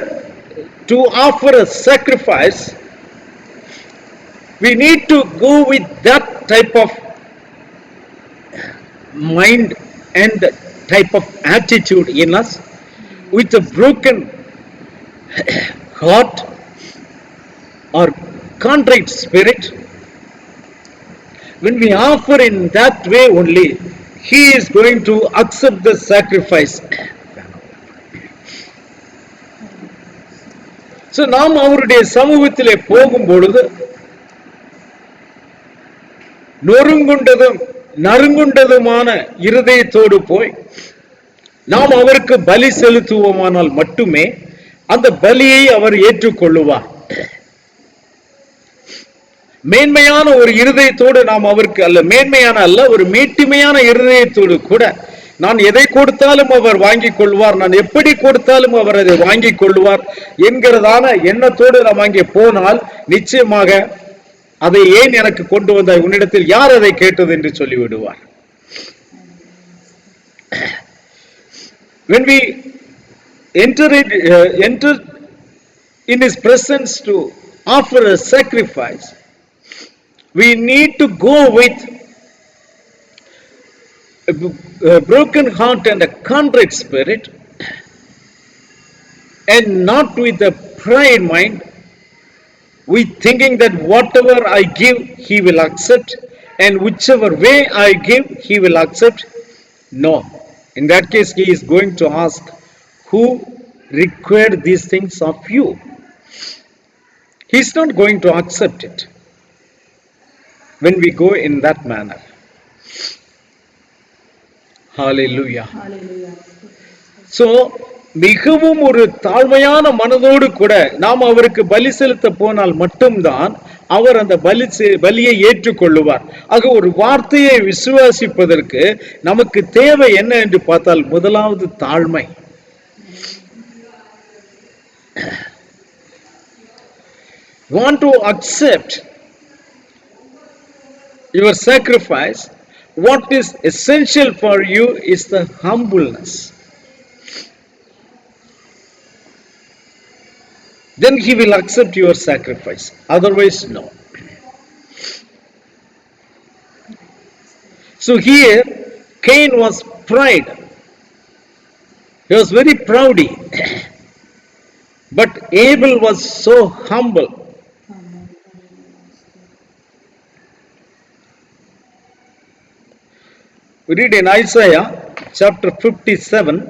[SPEAKER 1] to offer a sacrifice, we need to go with that type of mind and type of attitude in us, with a broken heart or contrite spirit. When we offer in that way only, he is going to accept the sacrifice. So நாம் அவருடைய சமூகத்திலே போகும் பொழுது நொறுங்குண்டதும் நறுங்குண்டதுமான இருதயத்தோடு போய் நாம் அவருக்கு பலி செலுத்துவோமானால் மட்டுமே அந்த பலியை அவர் ஏற்றுக்கொள்ளுவார். மேன்மையான ஒரு இருதயத்தோடு நாம் அவருக்கு மேன்மையான ஒரு மேட்டிமையான இருதயத்தோடு கூட நான் எதை கொடுத்தாலும் அவர் வாங்கிக் கொள்வார், நான் எப்படி கொடுத்தாலும் அவர் அதை வாங்கிக் கொள்வார் என்கிறதான எண்ணத்தோடு நாம் அங்கே போனால் நிச்சயமாக அதை ஏன் எனக்கு கொண்டு வந்தாய், உன்னிடத்தில் யார் அதை கேட்டது என்று சொல்லிவிடுவார். When we enter in his presence to offer a sacrifice, we need to go with a broken heart and a contrite spirit, and not with a pride mind, with thinking that whatever I give he will accept, and whichever way I give he will accept. No, in that case he is going to ask, who required these things of you? He is not going to accept it when we go in that manner. Hallelujah.
[SPEAKER 2] Hallelujah.
[SPEAKER 1] So மிகவும் ஒரு தாழ்மையான மனதோடு கூட நாம் அவருக்கு பலி செலுத்த போனால் மட்டும்தான் அவர் அந்த பலியை ஏற்றுக்கொள்ளுவார். ஆக ஒரு வார்த்தையை விசுவாசிப்பதற்கு நமக்கு தேவை என்ன என்று பார்த்தால் முதலாவது தாழ்மை. Want to accept your sacrifice, what is essential for you is the humbleness. Then he will accept your sacrifice, otherwise no. So here Cain was pride, he was very proudy, but Abel was so humble. We read in Isaiah chapter 57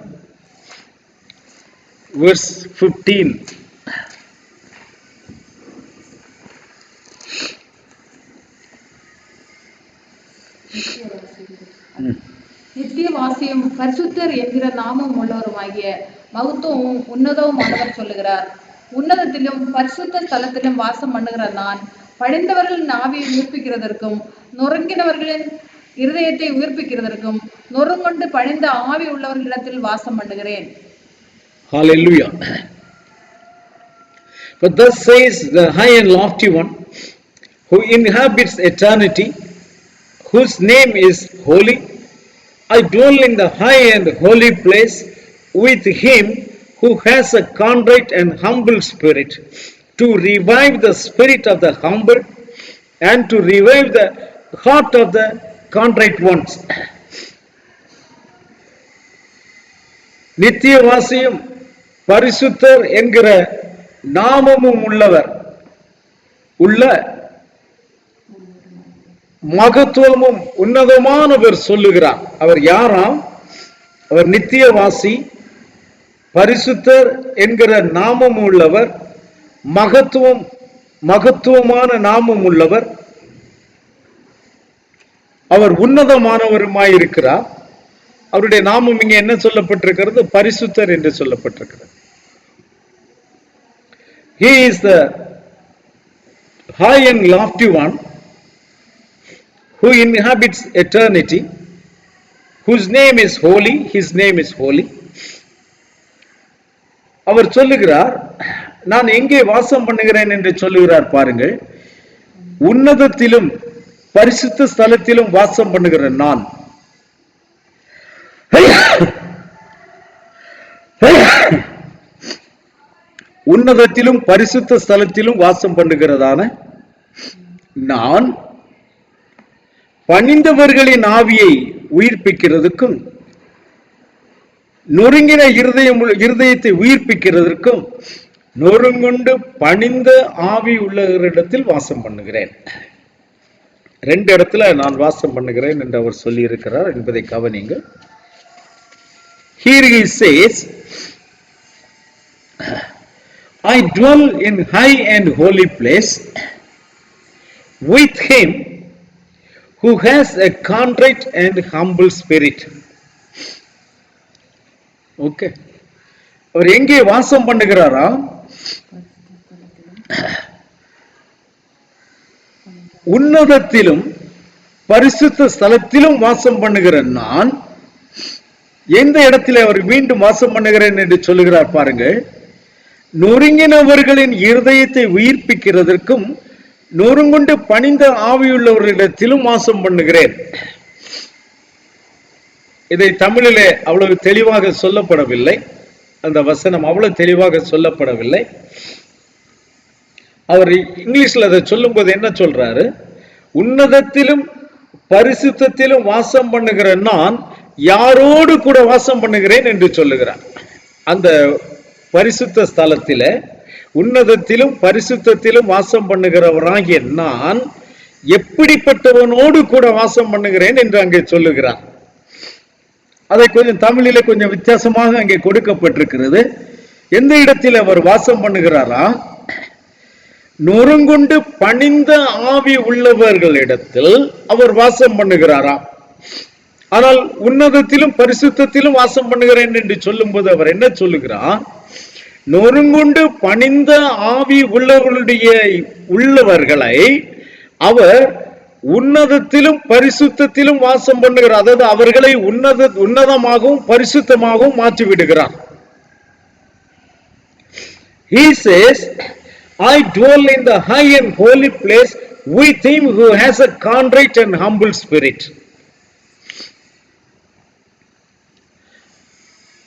[SPEAKER 1] verse 15.
[SPEAKER 2] நித்தியவாசியும் பரிசுத்தர் என்கிற நாமம் உள்ளவருமாகிய மகத்துவமும் உன்னதவுமானவர் சொல்லுகிறார், உன்னதத்திலும் பரிசுத்த ஸ்தலத்திலும் வாசம் பண்ணுகிற நான் படைந்தவர்களின் ஆவியை உயிர்ப்பிக்கிறதற்கும் நொறுங்கினவர்களின் இருதயத்தை உயிர்ப்பிக்கிறதற்கும் நொறுங்கொண்டு படைந்த ஆவி உள்ளவர்களிடத்தில் வாசம் பண்ணுகிறேன்.
[SPEAKER 1] Hallelujah. But thus says the high and lofty one, who inhabits eternity, whose name is holy. I dwell in the high and holy place with him who has a contrite and humble spirit, to revive the spirit of the humble and to revive the heart of the contrite ones. நித்தியவாசியும் பரிசுத்தர் என்கிற நாமமும் உள்ள மகத்துவமும் உன்னதமானவர் சொல்லுகிறார். அவர் யாராம்? அவர் நித்தியவாசி, பரிசுத்தர் என்கிற நாமம் உள்ளவர், மகத்துவமான நாமம் உள்ளவர், அவர் உன்னதமானவருமாயிருக்கிறார். அவருடைய நாமம் இங்க என்ன சொல்லப்பட்டிருக்கிறது? பரிசுத்தர் என்று சொல்லப்பட்டிருக்கிறது. He is the high and lofty one who inhabits eternity, whose name is holy, his name is holy. அவர் சொல்லுகிறார், நான் எங்கே வாசம் பண்ணுகிறேன் என்று சொல்லுகிறார் பாருங்கள். உன்னதத்திலும் பரிசுத்த ஸ்தலத்திலும் வாசம் பண்ணுகிற நான். உன்னதத்திலும் பரிசுத்த ஸ்தலத்திலும் வாசம் பண்ணுகிறதான நான் பணிந்தவர்களின் ஆவியை உயிர்ப்பிக்கிறதுக்கும் நொறுங்கின இருதயத்தை உயிர்ப்பிக்கிறதற்கும் நொறுங்குண்டு பணிந்த ஆவி உள்ளவரிடத்தில் வாசம் பண்ணுகிறேன். ரெண்டு இடத்துல நான் வாசம் பண்ணுகிறேன் என்று அவர் சொல்லி இருக்கிறார் என்பதை கவனிங்க. Here he says, I dwell in high and holy place with him who has a contrite and humble spirit. Okay, அவர் எங்கே வாசம் பண்ணுகிறாரா? உன்னதத்திலும் பரிசுத்த ஸ்தலத்திலும் வாசம் பண்ணுகிற நான் எந்த இடத்திலே அவர் மீண்டும் வாசம் பண்ணுகிறேன் என்று சொல்லுகிறார் பாருங்கள். நொறுங்கினவர்களின் இருதயத்தை உயிர்ப்பிக்கிறதற்கும் நொறுங்குண்டு பணிந்த ஆவியுள்ளவர்களிடத்திலும் வாசம் பண்ணுகிறேன். இதை தமிழிலே அவ்வளவு தெளிவாக சொல்லப்படவில்லை, அந்த வசனம் அவ்வளவு தெளிவாக சொல்லப்படவில்லை. அவர் இங்கிலீஷ்ல அதை சொல்லும் போது என்ன சொல்றாரு? உன்னதத்திலும் பரிசுத்தத்திலும் வாசம் பண்ணுகிற நான் யாரோடு கூட வாசம் பண்ணுகிறேன் என்று சொல்லுகிறார். அந்த பரிசுத்த ஸ்தலத்தில உன்னதத்திலும் பரிசுத்தத்திலும் வாசம் பண்ணுகிறவராகிய நான் எப்படிப்பட்டவனோடு கூட வாசம் பண்ணுகிறேன் என்று அங்கே சொல்லுகிறார். அதை கொஞ்சம் தமிழிலே கொஞ்சம் வித்தியாசமாக அங்கே கொடுக்கப்பட்டிருக்கிறது. எந்த இடத்தில் அவர் வாசம் பண்ணுகிறாரா? நொறுங்குண்டு பணிந்த ஆவி உள்ளவர்களிடத்தில் அவர் வாசம் பண்ணுகிறாரா. ஆனால் உன்னதத்திலும் பரிசுத்தத்திலும் வாசம் பண்ணுகிறேன் என்று சொல்லும் போது அவர் என்ன சொல்லுகிறார்? நொறுங்குண்டு பணிந்த ஆவி உள்ளவர்களை அவர் உன்னதத்திலும் பரிசுத்தத்திலும் வாசம் பண்ணுகிறார். அதாவது அவர்களை உன்னதமாகவும் பரிசுத்தமாகவும் மாற்றி விடுகிறார். He says, I dwell in the high and holy place with him who has a contrite and humble spirit.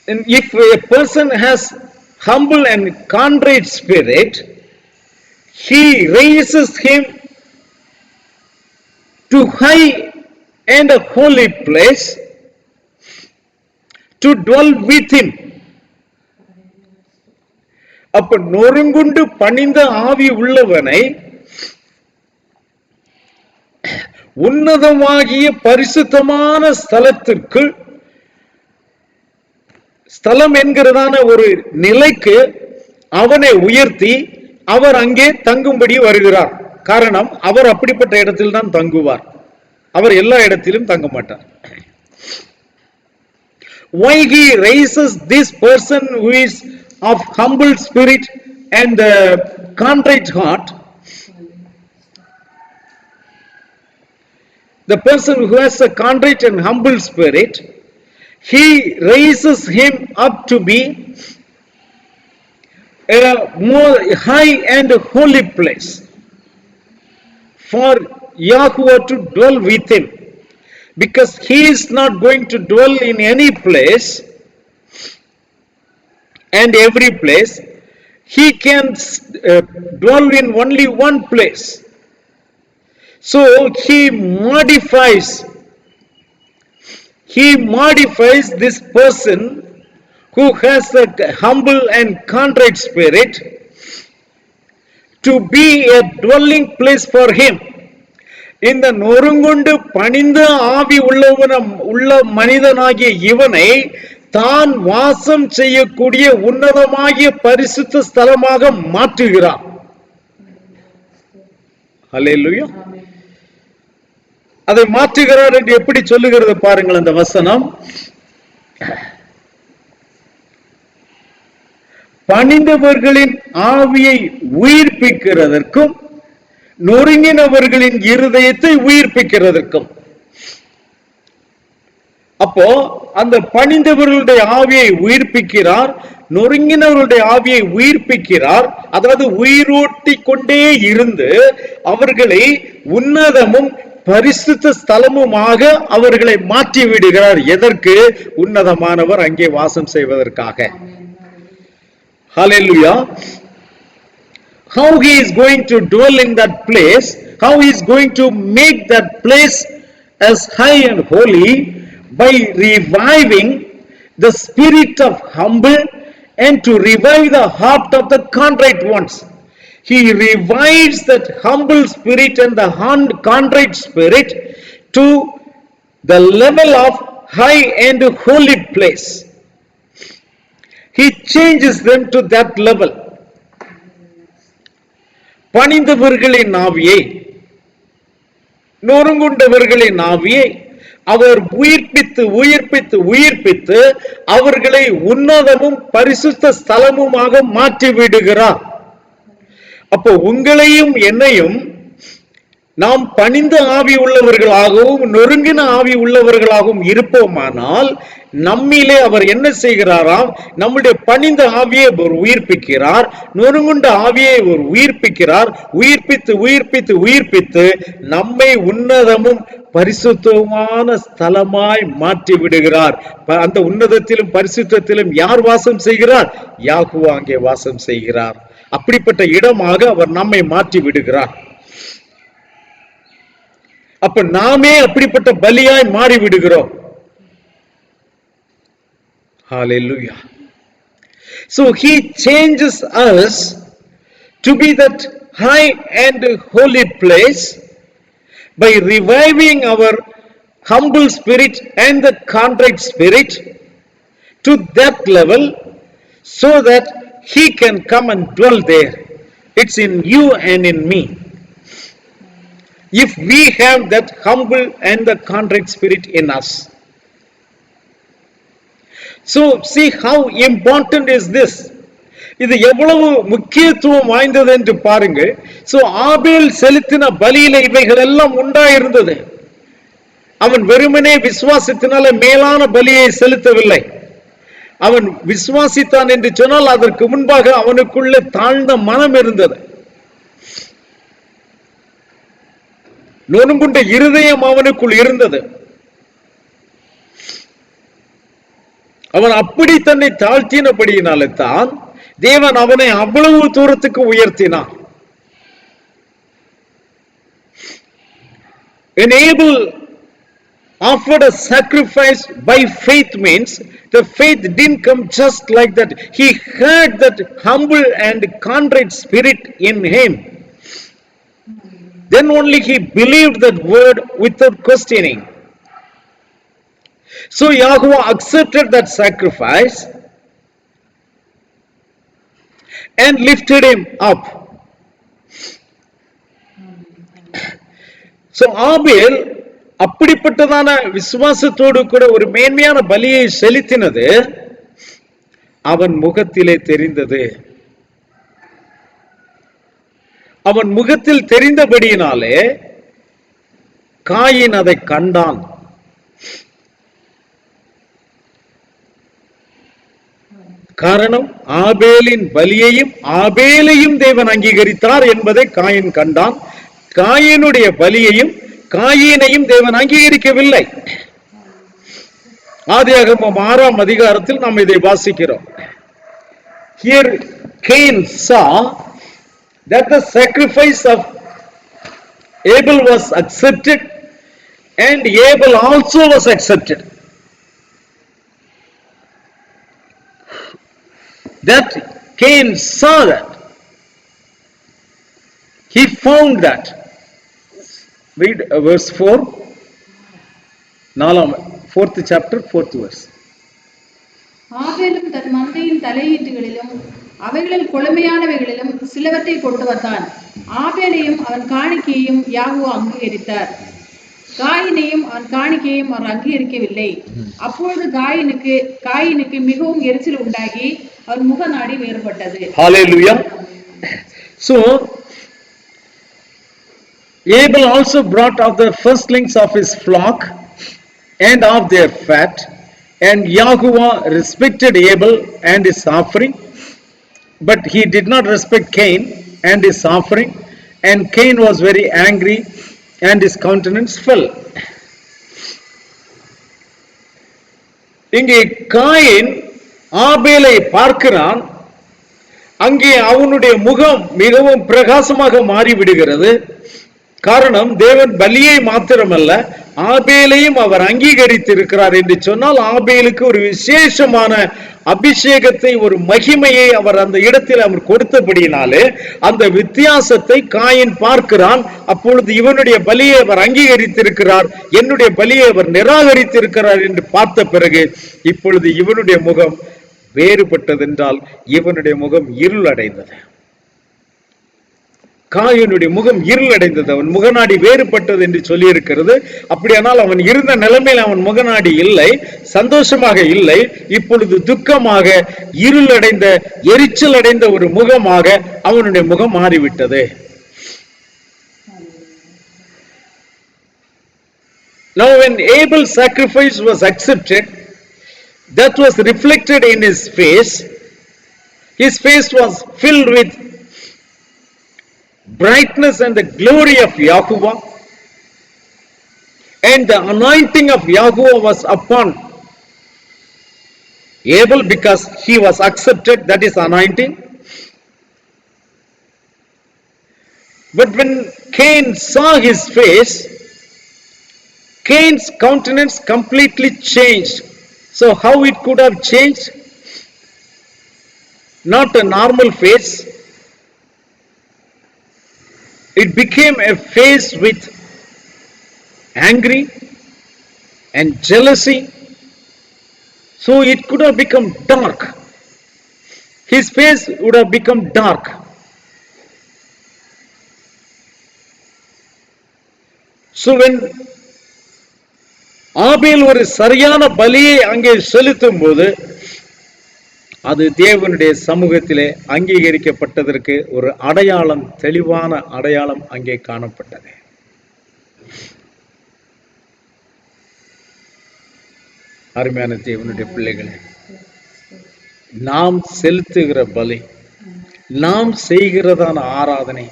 [SPEAKER 1] And if a person has humble and contrite spirit, he raises him to high and a holy place to dwell with him. அப்ப நொறுங்குண்டு பணிந்த ஆவி உள்ளவனை உன்னதமாகிய பரிசுத்தமான ஸ்தலத்திற்கு, ஸ்தலம் என்கிறதான ஒரு நிலைக்கு அவனை உயர்த்தி அவர் அங்கே தங்கும்படி வருகிறார். காரணம், அவர் அப்படிப்பட்ட இடத்தில் தான் தங்குவார், அவர் எல்லா இடத்திலும் தங்க மாட்டார். Why he raises this person who is of humble spirit and contrite heart? The person who has a contrite and humble spirit, he raises him up to be a more high and holy place for Yahuwah to dwell with him, because he is not going to dwell in any place and every place. He can dwell in only one place. So he modifies this person who has a humble and contrite spirit to be a dwelling place for him. இந்த நொறுங்குண்டு பணிந்த ஆவி உள்ள மனிதனாகிய இவனை தான் வாசம் செய்யக்கூடிய உன்னதமாகிய பரிசுத்த ஸ்தலமாக மாற்றுகிறார். ஹல்லேலூயா. அதை மாற்றுகிறார் என்று எப்படி சொல்லுகிறது பாருங்கள் அந்த வசனம். பணிந்தவர்களின் ஆவியை உயிர்ப்பிக்கிறதற்கும் நொறுங்கினவர்களின் இருதயத்தை உயிர்ப்பிக்கிறதற்கும். அப்போ அந்த பணிந்தவர்களுடைய ஆவியை உயிர்ப்பிக்கிறார், நொறுங்கினவர்களுடைய ஆவியை உயிர்ப்பிக்கிறார். அதாவது உயிரோட்டி கொண்டே இருந்து அவர்களை உன்னதமும் பரிசுத்த ஸ்தலமுமாக அவர்களை மாற்றி விடுகிறார். எதற்கு? உன்னதமானவர் அங்கே வாசம் செய்வதற்காக. Hallelujah. How he is going to dwell in that place, how he is going to make that place as high and holy, by reviving the spirit of humble and to revive the heart of the contrite ones. He revives that humble spirit and the contrite spirit to the level of high and holy place. He changes them to that level. பணிந்தவர்களின் ஆவியை, நொறுங்குண்டவர்களின் ஆவியை அவர் உயிர்ப்பித்து உயிர்ப்பித்து உயிர்ப்பித்து அவர்களை உன்னதமும் பரிசுத்த ஸ்தலமுமாக மாற்றி விடுகிறார். அப்போ உங்களையும் என்னையும் நாம் பணிந்த ஆவி உள்ளவர்களாகவும் நொறுங்கின ஆவி உள்ளவர்களாகவும் இருப்போமானால் நம்மிலே அவர் என்ன செய்கிறாராம்? நம்முடைய பணிந்த ஆவியை அவர் உயிர்ப்பிக்கிறார், நொறுங்குண்ட ஆவியை அவர் உயிர்ப்பிக்கிறார். உயிர்ப்பித்து உயிர்ப்பித்து உயிர்ப்பித்து நம்மை உன்னதமும் பரிசுத்தமான ஸ்தலமாய் மாற்றி விடுகிறார். அந்த உன்னதத்திலும் பரிசுத்தத்திலும் யார் வாசம் செய்கிறார்? யாகுவா அங்கே வாசம் செய்கிறார். அப்படிப்பட்ட இடமாக அவர் நம்மை மாற்றி விடுகிறார். அப்ப நாமே அப்படிப்பட்ட பலியாய் மாறி விடுகிறோம். Hallelujah. So he changes us to be that high and holy place by reviving our humble spirit and the contrite spirit to that level so that he can come and dwell there. It's in you and in me. If we have that humble and the contrite spirit in us. So see how important is this. இது எவ்வளவு முக்கியத்துவம் வாய்ந்தது என்று பாருங்கள். So ஆபேல் செலுத்தின பலியில இவைகள் எல்லாம் உண்டாயிருந்தது. அவன் வெறுமனே விசுவாசத்தினால மேலான பலியை செலுத்தவில்லை. அவன் விசுவாசித்தான் என்று சொன்னால் அதற்கு முன்பாக அவனுக்குள்ள தாழ்ந்த மனம் இருந்தது. நொறுங்குண்ட இருதயம் அவனுக்குள் இருந்தது. அவன் அப்படி தன்னை தாழ்த்தினபடியினாலே தான் தேவன் அவனை அவ்வளவு தூரத்துக்கு உயர்த்தினான். Abel offered a sacrifice by faith means the faith didn't come just like that. He had that humble and contrite spirit in him. Then only he believed that word without questioning. So Yahweh accepted that sacrifice and lifted him up. So Abel அப்படிப்பட்டதான விசுவாசத்தோடு கூட ஒரு மேன்மையான பலியை செலுத்தினது அவன் முகத்திலே தெரிந்தது. அவன் முகத்தில் தெரிந்தபடியினாலே காயின் அதை கண்டான். காரணம் ஆபேலின் பலியையும் ஆபேலையும் தேவன் அங்கீகரித்தார் என்பதை காயின் கண்டான். காயினுடைய பலியையும் காயினையும் தேவன் அங்கீகரிக்கவில்லை. ஆதியாகமம் 6ஆம் அதிகாரத்தில் நாம் இதை வாசிக்கிறோம். Here Cain saw that the sacrifice of Abel was accepted and Abel also was accepted. That Cain saw that. He found that. Read verse 4. 4th chapter, 4th verse.
[SPEAKER 2] ஆபேலும் தன் மந்தையின் தலையீட்டுகளிலும் அவைகளில் கொழுமையானவைகளிலும் சிலவற்றை கொண்டு வந்தான். ஆபேலையும் அவன் காணிக்கையையும் யாகோவா அங்கீகரித்தார். காயினையும் அவன் காணிக்கையையும் அவர் அங்கீகரிக்கவில்லை. அப்பொழுது காயினுக்கு மிகவும் எரிச்சல் உண்டாகி அவன் முக நாடி வேறுபட்டது.
[SPEAKER 1] Hallelujah. So Abel also brought of the firstlings of his flock and of their fat, and Yahuwah respected Abel and his offering, but he did not respect Cain and his offering, and Cain was very angry and his countenance fell. இங்கே coin ஆபேலை பார்க்கிறான். அங்கே அவனுடைய முகம் மிகவும் பிரகாசமாக மாறிவிடுகிறது. காரணம் தேவன் பலியை மாத்திரமல்ல ஆபேலையும் அவர் அங்கீகரித்திருக்கிறார் என்று சொன்னால் ஆபேலுக்கு ஒரு விசேஷமான அபிஷேகத்தை ஒரு மகிமையை அவர் அந்த இடத்தில் அவர் கொடுத்தபடியினாலே அந்த வித்தியாசத்தை காயின் பார்க்கிறான். அப்பொழுது இவனுடைய பலியை அவர் அங்கீகரித்திருக்கிறார், என்னுடைய பலியை அவர் நிராகரித்திருக்கிறார் என்று பார்த்த பிறகு இப்பொழுது இவனுடைய முகம் வேறுபட்டதென்றால் இவனுடைய முகம் இருள் அடைந்தது. காயினுடைய முகம் இருள் அடைந்தது, அவன் முகநாடி வேறுபட்டது என்று சொல்லி இருக்கிறது. அப்படியானால் அவன் இருந்த நிலைமையில் அவன் முகநாடி இல்லை, சந்தோஷமாக இல்லை, இப்பொழுது துக்கமாக இருள் அடைந்த எரிச்சல் அடைந்த ஒரு முகமாக அவனுடைய முகம் மாறிவிட்டது. Now when Abel's sacrifice was accepted, that was reflected in his face. His face was filled with brightness and the glory of Yahuwah, and the anointing of Yahuwah was upon Abel because he was accepted, that is anointing. But when Cain saw his face, Cain's countenance completely changed. So how it could have changed? Not a normal face. It became a face with angry and jealousy. So it could have become dark. His face would have become dark. So when ஆபேல் ஒரு சரியான பலியை அங்கே செலுத்தும் போது அது தேவனுடைய சமூகத்திலே அங்கீகரிக்கப்பட்டதற்கு ஒரு அடையாளம், தெளிவான அடையாளம் அங்கே காணப்பட்டது. அருமையான தேவனுடைய பிள்ளைகளே, நாம் செலுத்துகிற பலி, நாம் செய்கிறதான ஆராதனை,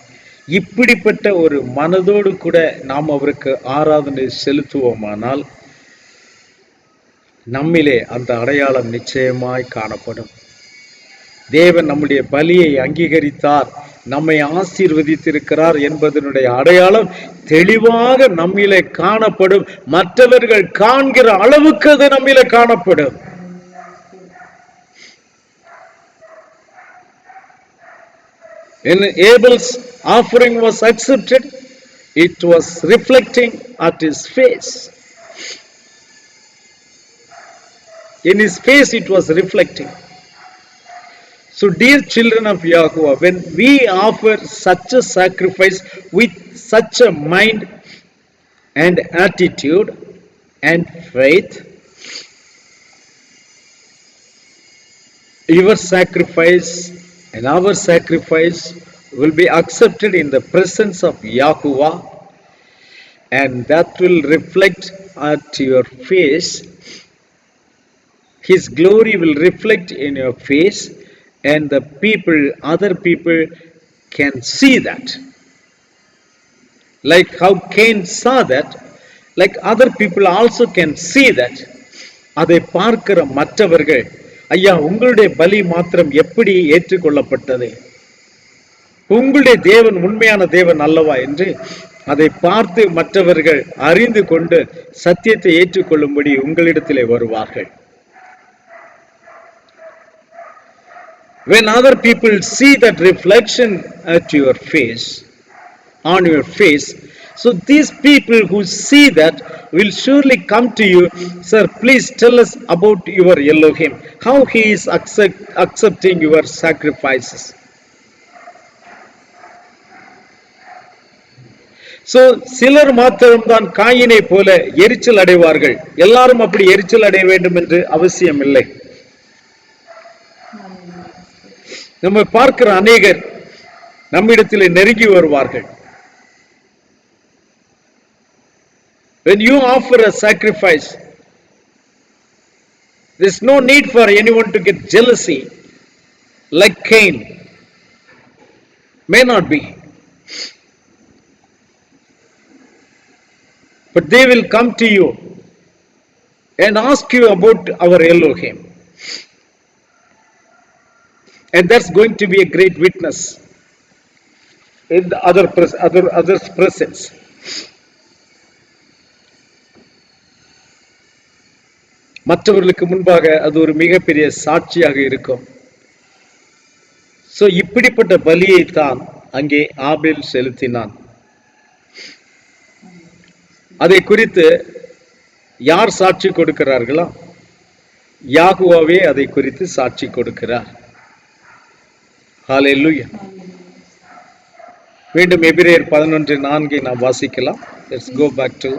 [SPEAKER 1] இப்படிப்பட்ட ஒரு மனதோடு கூட நாம் அவருக்கு ஆராதனை செலுத்துவோமானால் நம்மிலே அந்த அடையாளம் நிச்சயமாய் காணப்படும். தேவன் நம்முடைய பலியை அங்கீகரித்தார், நம்மை ஆசீர்வதித்திருக்கிறார் என்பதனுடைய அடையாளம் தெளிவாக நம்மிலே காணப்படும். மற்றவர்கள் காண்கிற அளவுக்கு அது நம்மிலே காணப்படும். When Abel's offering was accepted, it was reflecting at his face. In his face it was reflecting. So dear children of Yahuwah, when we offer such a sacrifice with such a mind and attitude and faith, your sacrifice and our sacrifice will be accepted in the presence of Yahuwah, and that will reflect at your face. His glory will reflect in your face, and the people, other people can see that. Like how Cain saw that, like other people also can see that. அதை பார்க்கிற மற்றவர்கள், ஐயா உங்களுடைய பலி மாத்திரம் எப்படி ஏற்றுக்கொள்ளப்பட்டது, உங்களுடைய தேவன் உண்மையான தேவன் அல்லவா என்று அதை பார்த்து மற்றவர்கள் அறிந்து கொண்டு சத்தியத்தை ஏற்றுக்கொள்ளும்படி உங்களிடத்திலே வருவார்கள். When other people see that reflection at your face, on your face, so these people who see that will surely come to you, sir, please tell us about your Elohim, how he is accepting your sacrifices. So சிலர் மாத்திரம்தான் காயினை போல எரிச்சல் அடைவார்கள். எல்லாரும் அப்படி எரிச்சல் அடைய வேண்டும் என்று அவசியம் இல்லை. நம்ம பார்க்கிற அநேகர் நம்மிடத்தில் நெருங்கி வருவார்கள். When you offer a sacrifice, there's no need for anyone to get jealousy like Cain. May not be. But they will come to you and ask you about our Elohim. And that's going to be a great witness. in the others presence. மற்றவர்களுக்கு முன்பாக அது ஒரு மிகப்பெரிய சாட்சியாக இருக்கும். So இப்படிப்பட்ட பலியை தான் அங்கே ஆபேல் செலுத்தினான். அதை குறித்து யார் சாட்சி கொடுக்கிறார்களா? யாகுவாவே அதை குறித்து சாட்சி கொடுக்கிறார். ஹல்லேலூயா. மீண்டும் எபிரேயர் 11:4 நாம் வாசிக்கலாம். Let's go back to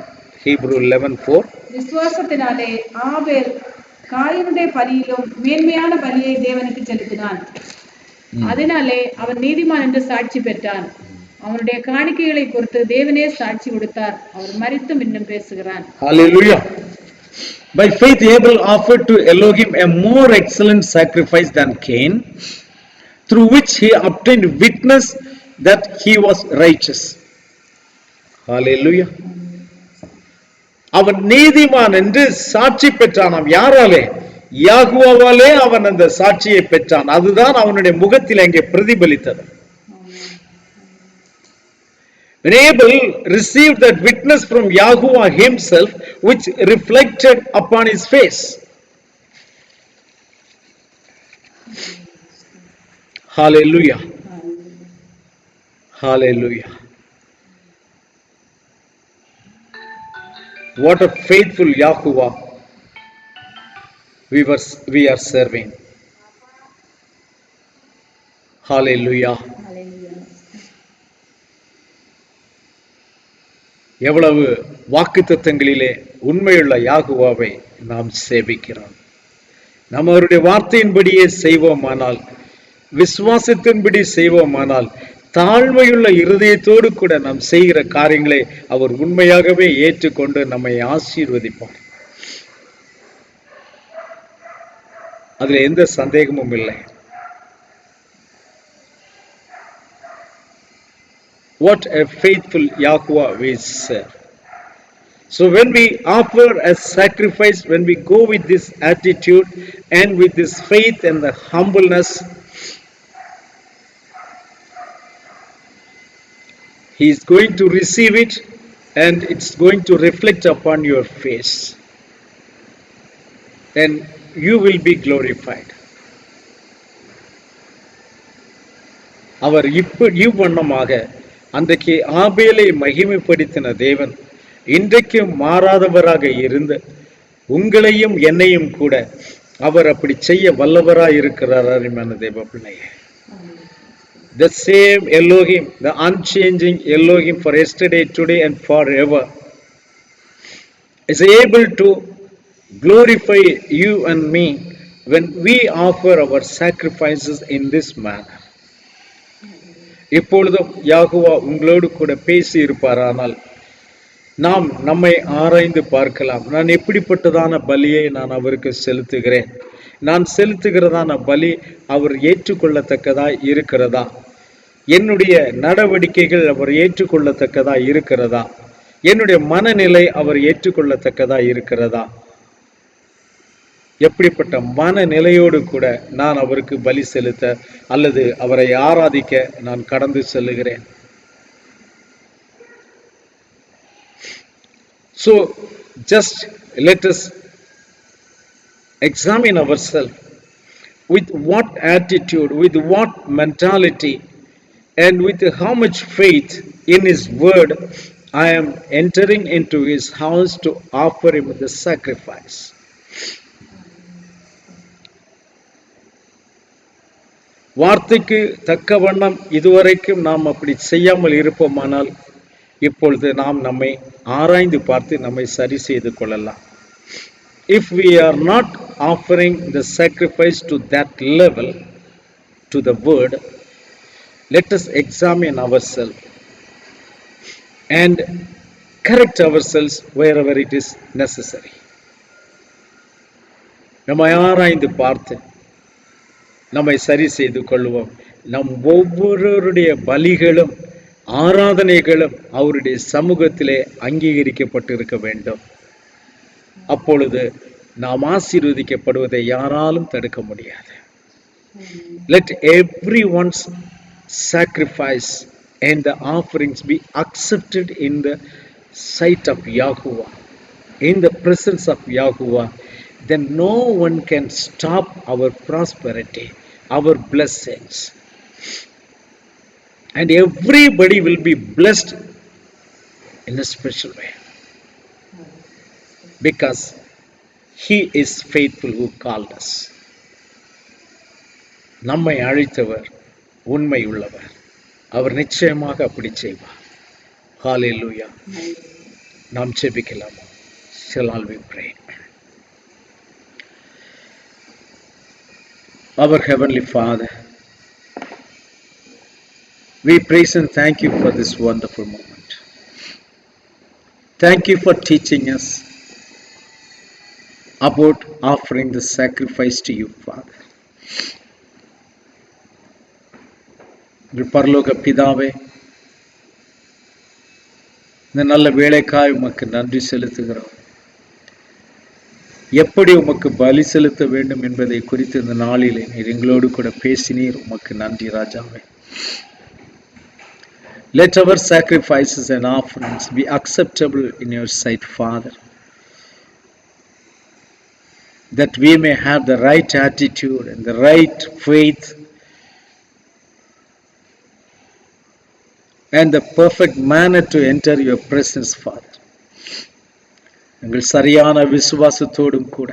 [SPEAKER 1] Hebrew 11:4.
[SPEAKER 2] விசுவாசத்தினாலே ஆபேல் காயினுடைய பலியிலும் மேன்மையான பலியை தேவனுக்கு செலுத்தினான். அதனாலே அவன் நீதிமான் என்று சாட்சி பெற்றான். அவனுடைய காணிக்கைகளை பொறுத்து தேவனே சாட்சி கொடுத்தார். அவர் மரித்தும் இன்னும் பேசுகிறான்.
[SPEAKER 1] Hallelujah. By faith Abel offered to Elohim a more excellent sacrifice than Cain, through which he obtained witness that he was righteous. Hallelujah. அவன் நீதிமான் என்று சாட்சி பெற்றானாம். யாராலே? யாகுவாவாலே அவன் அந்த சாட்சியை பெற்றான். அதுதான் அவனுடைய முகத்தில் அங்கே பிரதிபலித்தது. When Abel received that witness from Yahuwah himself, which reflected upon his face. Hallelujah. Hallelujah. What a faithful Yahuwah we are serving. Hallelujah. எவ்வளவு வாக்குத்தத்தங்களிலே உண்மையுள்ள யாகுவாவை நாம் சேவிக்கிறோம். நாம் அவருடைய வார்த்தையின்படியே செய்வோமானால், விசுவாசத்தின்படி செய்வோமானால், தாழ்மையுள்ள இருதயத்தோடு கூட நாம் செய்கிற காரியங்களை அவர் உண்மையாகவே ஏற்றுக்கொண்டு நம்மை ஆசீர்வதிப்பார். அதுல எந்த சந்தேகமும் இல்லை. What a faithful Yahuwah we serve. So when we offer a sacrifice, when we go with this attitude and with this faith and the humbleness, He is going to receive it and it's going to reflect upon your face. Then you will be glorified. அவர் இவ்வண்ணமாக அன்றைக்கு ஆபேலை மகிமைப்படுத்தின தேவன் இன்றைக்கு மாறாதவராக இருந்து உங்களையும் என்னையும் கூட அவர் அப்படி செய்ய வல்லவராய் இருக்கிறார். அருமையான தேவ பிள்ளையே, the same Elohim, the unchanging Elohim for yesterday, today and forever is able to glorify you and me when we offer our sacrifices in this manner. இப்பொழுதும் யாகுவா உங்களோடு கூட பேசி இருப்பாரானால் நாம் நம்மை ஆராய்ந்து பார்க்கலாம். நான் எப்படிப்பட்டதான பலியை நான் அவருக்கு செலுத்துகிறேன்? நான் செலுத்துகிறதான பலி அவர் ஏற்றுக்கொள்ளத்தக்கதா இருக்கிறதா? என்னுடைய நடவடிக்கைகள் அவர் ஏற்றுக்கொள்ளத்தக்கதா இருக்கிறதா? என்னுடைய மனநிலை அவர் ஏற்றுக்கொள்ளத்தக்கதா இருக்கிறதா? எப்படிப்பட்ட மனநிலையோடு கூட நான் அவருக்கு பலி செலுத்த அல்லது அவரை ஆராதிக்க நான் கடந்து செல்லுகிறேன்? So just let us examine ourselves with what attitude, with what mentality, and with how much faith in His word I am entering into His house to offer Him the sacrifice. வார்த்தைக்கு தக்க வண்ணம் இதுவரைக்கும் நாம் அப்படி செய்யாமல் இருப்போமானால் இப்பொழுது நாம் நம்மை ஆராய்ந்து பார்த்து நம்மை சரி செய்து கொள்ளலாம். If we are not offering the sacrifice to that level, to the word, let us examine ourselves and correct ourselves wherever it is necessary. நம்மை ஆராய்ந்து பார்த்து நம்மை சரி செய்து கொள்வோம். நம் ஒவ்வொருவருடைய பலிகளும் ஆராதனைகளும் அவருடைய சமூகத்திலே அங்கீகரிக்கப்பட்டிருக்க வேண்டும். அப்பொழுது நாம் ஆசீர்வதிக்கப்படுவதை யாராலும் தடுக்க முடியாது. Let everyone's sacrifice and the offerings be accepted in the sight of Yahuwah, in the presence of Yahuwah, then no one can stop our prosperity, our blessings. And everybody will be blessed in a special way because He is faithful who called us. நம்மை அழைத்தவர் உண்மை உள்ளவர். அவர் நிச்சயமாக அப்படி செய்வார். ஹalleluya. நாம் ஜெபிக்கலாம். Shall we pray? Our Heavenly Father, we praise and thank you for this wonderful moment. Thank you for teaching us about offering the sacrifice to you, Father. பரலோக பிதாவே, இந்த நல்ல வேளைக்காய் உமக்கு நன்றி செலுத்துகிறோம். எப்படி உமக்கு பலி செலுத்த வேண்டும் என்பதை குறித்து இந்த நாளிலே நீர் எங்களோடு கூட பேசினீர். உமக்கு நன்றி ராஜாவே. Let our sacrifices and offerings be acceptable in your sight, Father, that we may have the right attitude and the right faith and the perfect manner to enter your presence, Father. எங்கள் சரியான விசுவாசத்தோடும் கூட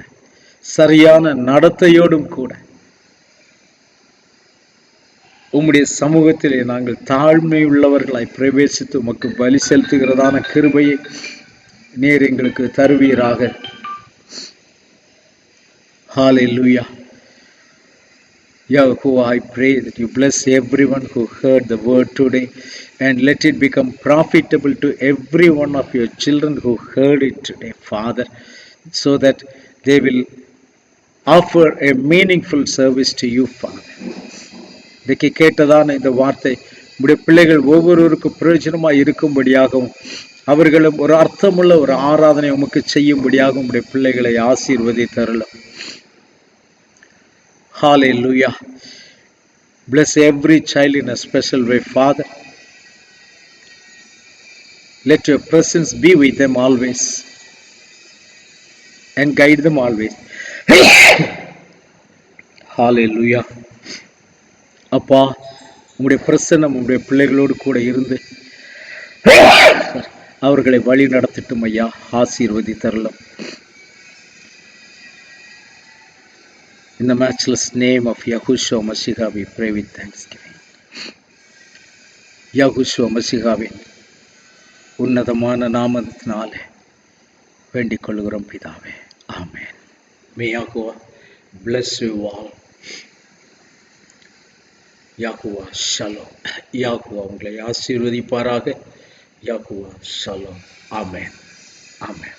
[SPEAKER 1] சரியான நடத்தையோடும் கூட உம்முடைய சமூகத்திலே நாங்கள் தாழ்மை உள்ளவர்களாய் பிரவேசித்து உமக்கு பலி செலுத்துகிறதான கிருபையை நீர் எங்களுக்கு தருவீராக. Hallelujah. Yahuwah, I pray that you bless everyone who heard the word today and let it become profitable to every one of your children who heard it today, Father, so that they will offer a meaningful service to you, Father. இன்றைக்கு கேட்டதான இந்த வார்த்தை உடைய பிள்ளைகள் ஒவ்வொருவருக்கும் பிரயோஜனமாக இருக்கும்படியாகவும் அவர்களும் ஒரு அர்த்தமுள்ள ஒரு ஆராதனை உமக்கு செய்யும்படியாகவும் உடைய பிள்ளைகளை ஆசீர்வதித்தருளும். Hallelujah. Bless every child in a special way, Father. Let your presence be with them always and guide them always. Hallelujah. அப்பா, உங்களுடைய பிரசன்னம் உங்களுடைய பிள்ளைகளோடு கூட இருந்து அவர்களை வழி நடத்திட்டும் ஐயா. ஆசீர்வதித்தருளும். In the matchless name of Yahushua Mashiach, we pray with thanksgiving. Yahushua Mashiachவின் உன்னதமான நாமத்தினாலே வேண்டிக் கொள்கிறோம் பிதாவே. ஆமென். May Yahuwah bless you all. Yahuwah Shalom. Yahuwah உங்களை ஆசீர்வதிப்பாராக. Yahuwah Shalom. Amen. Amen.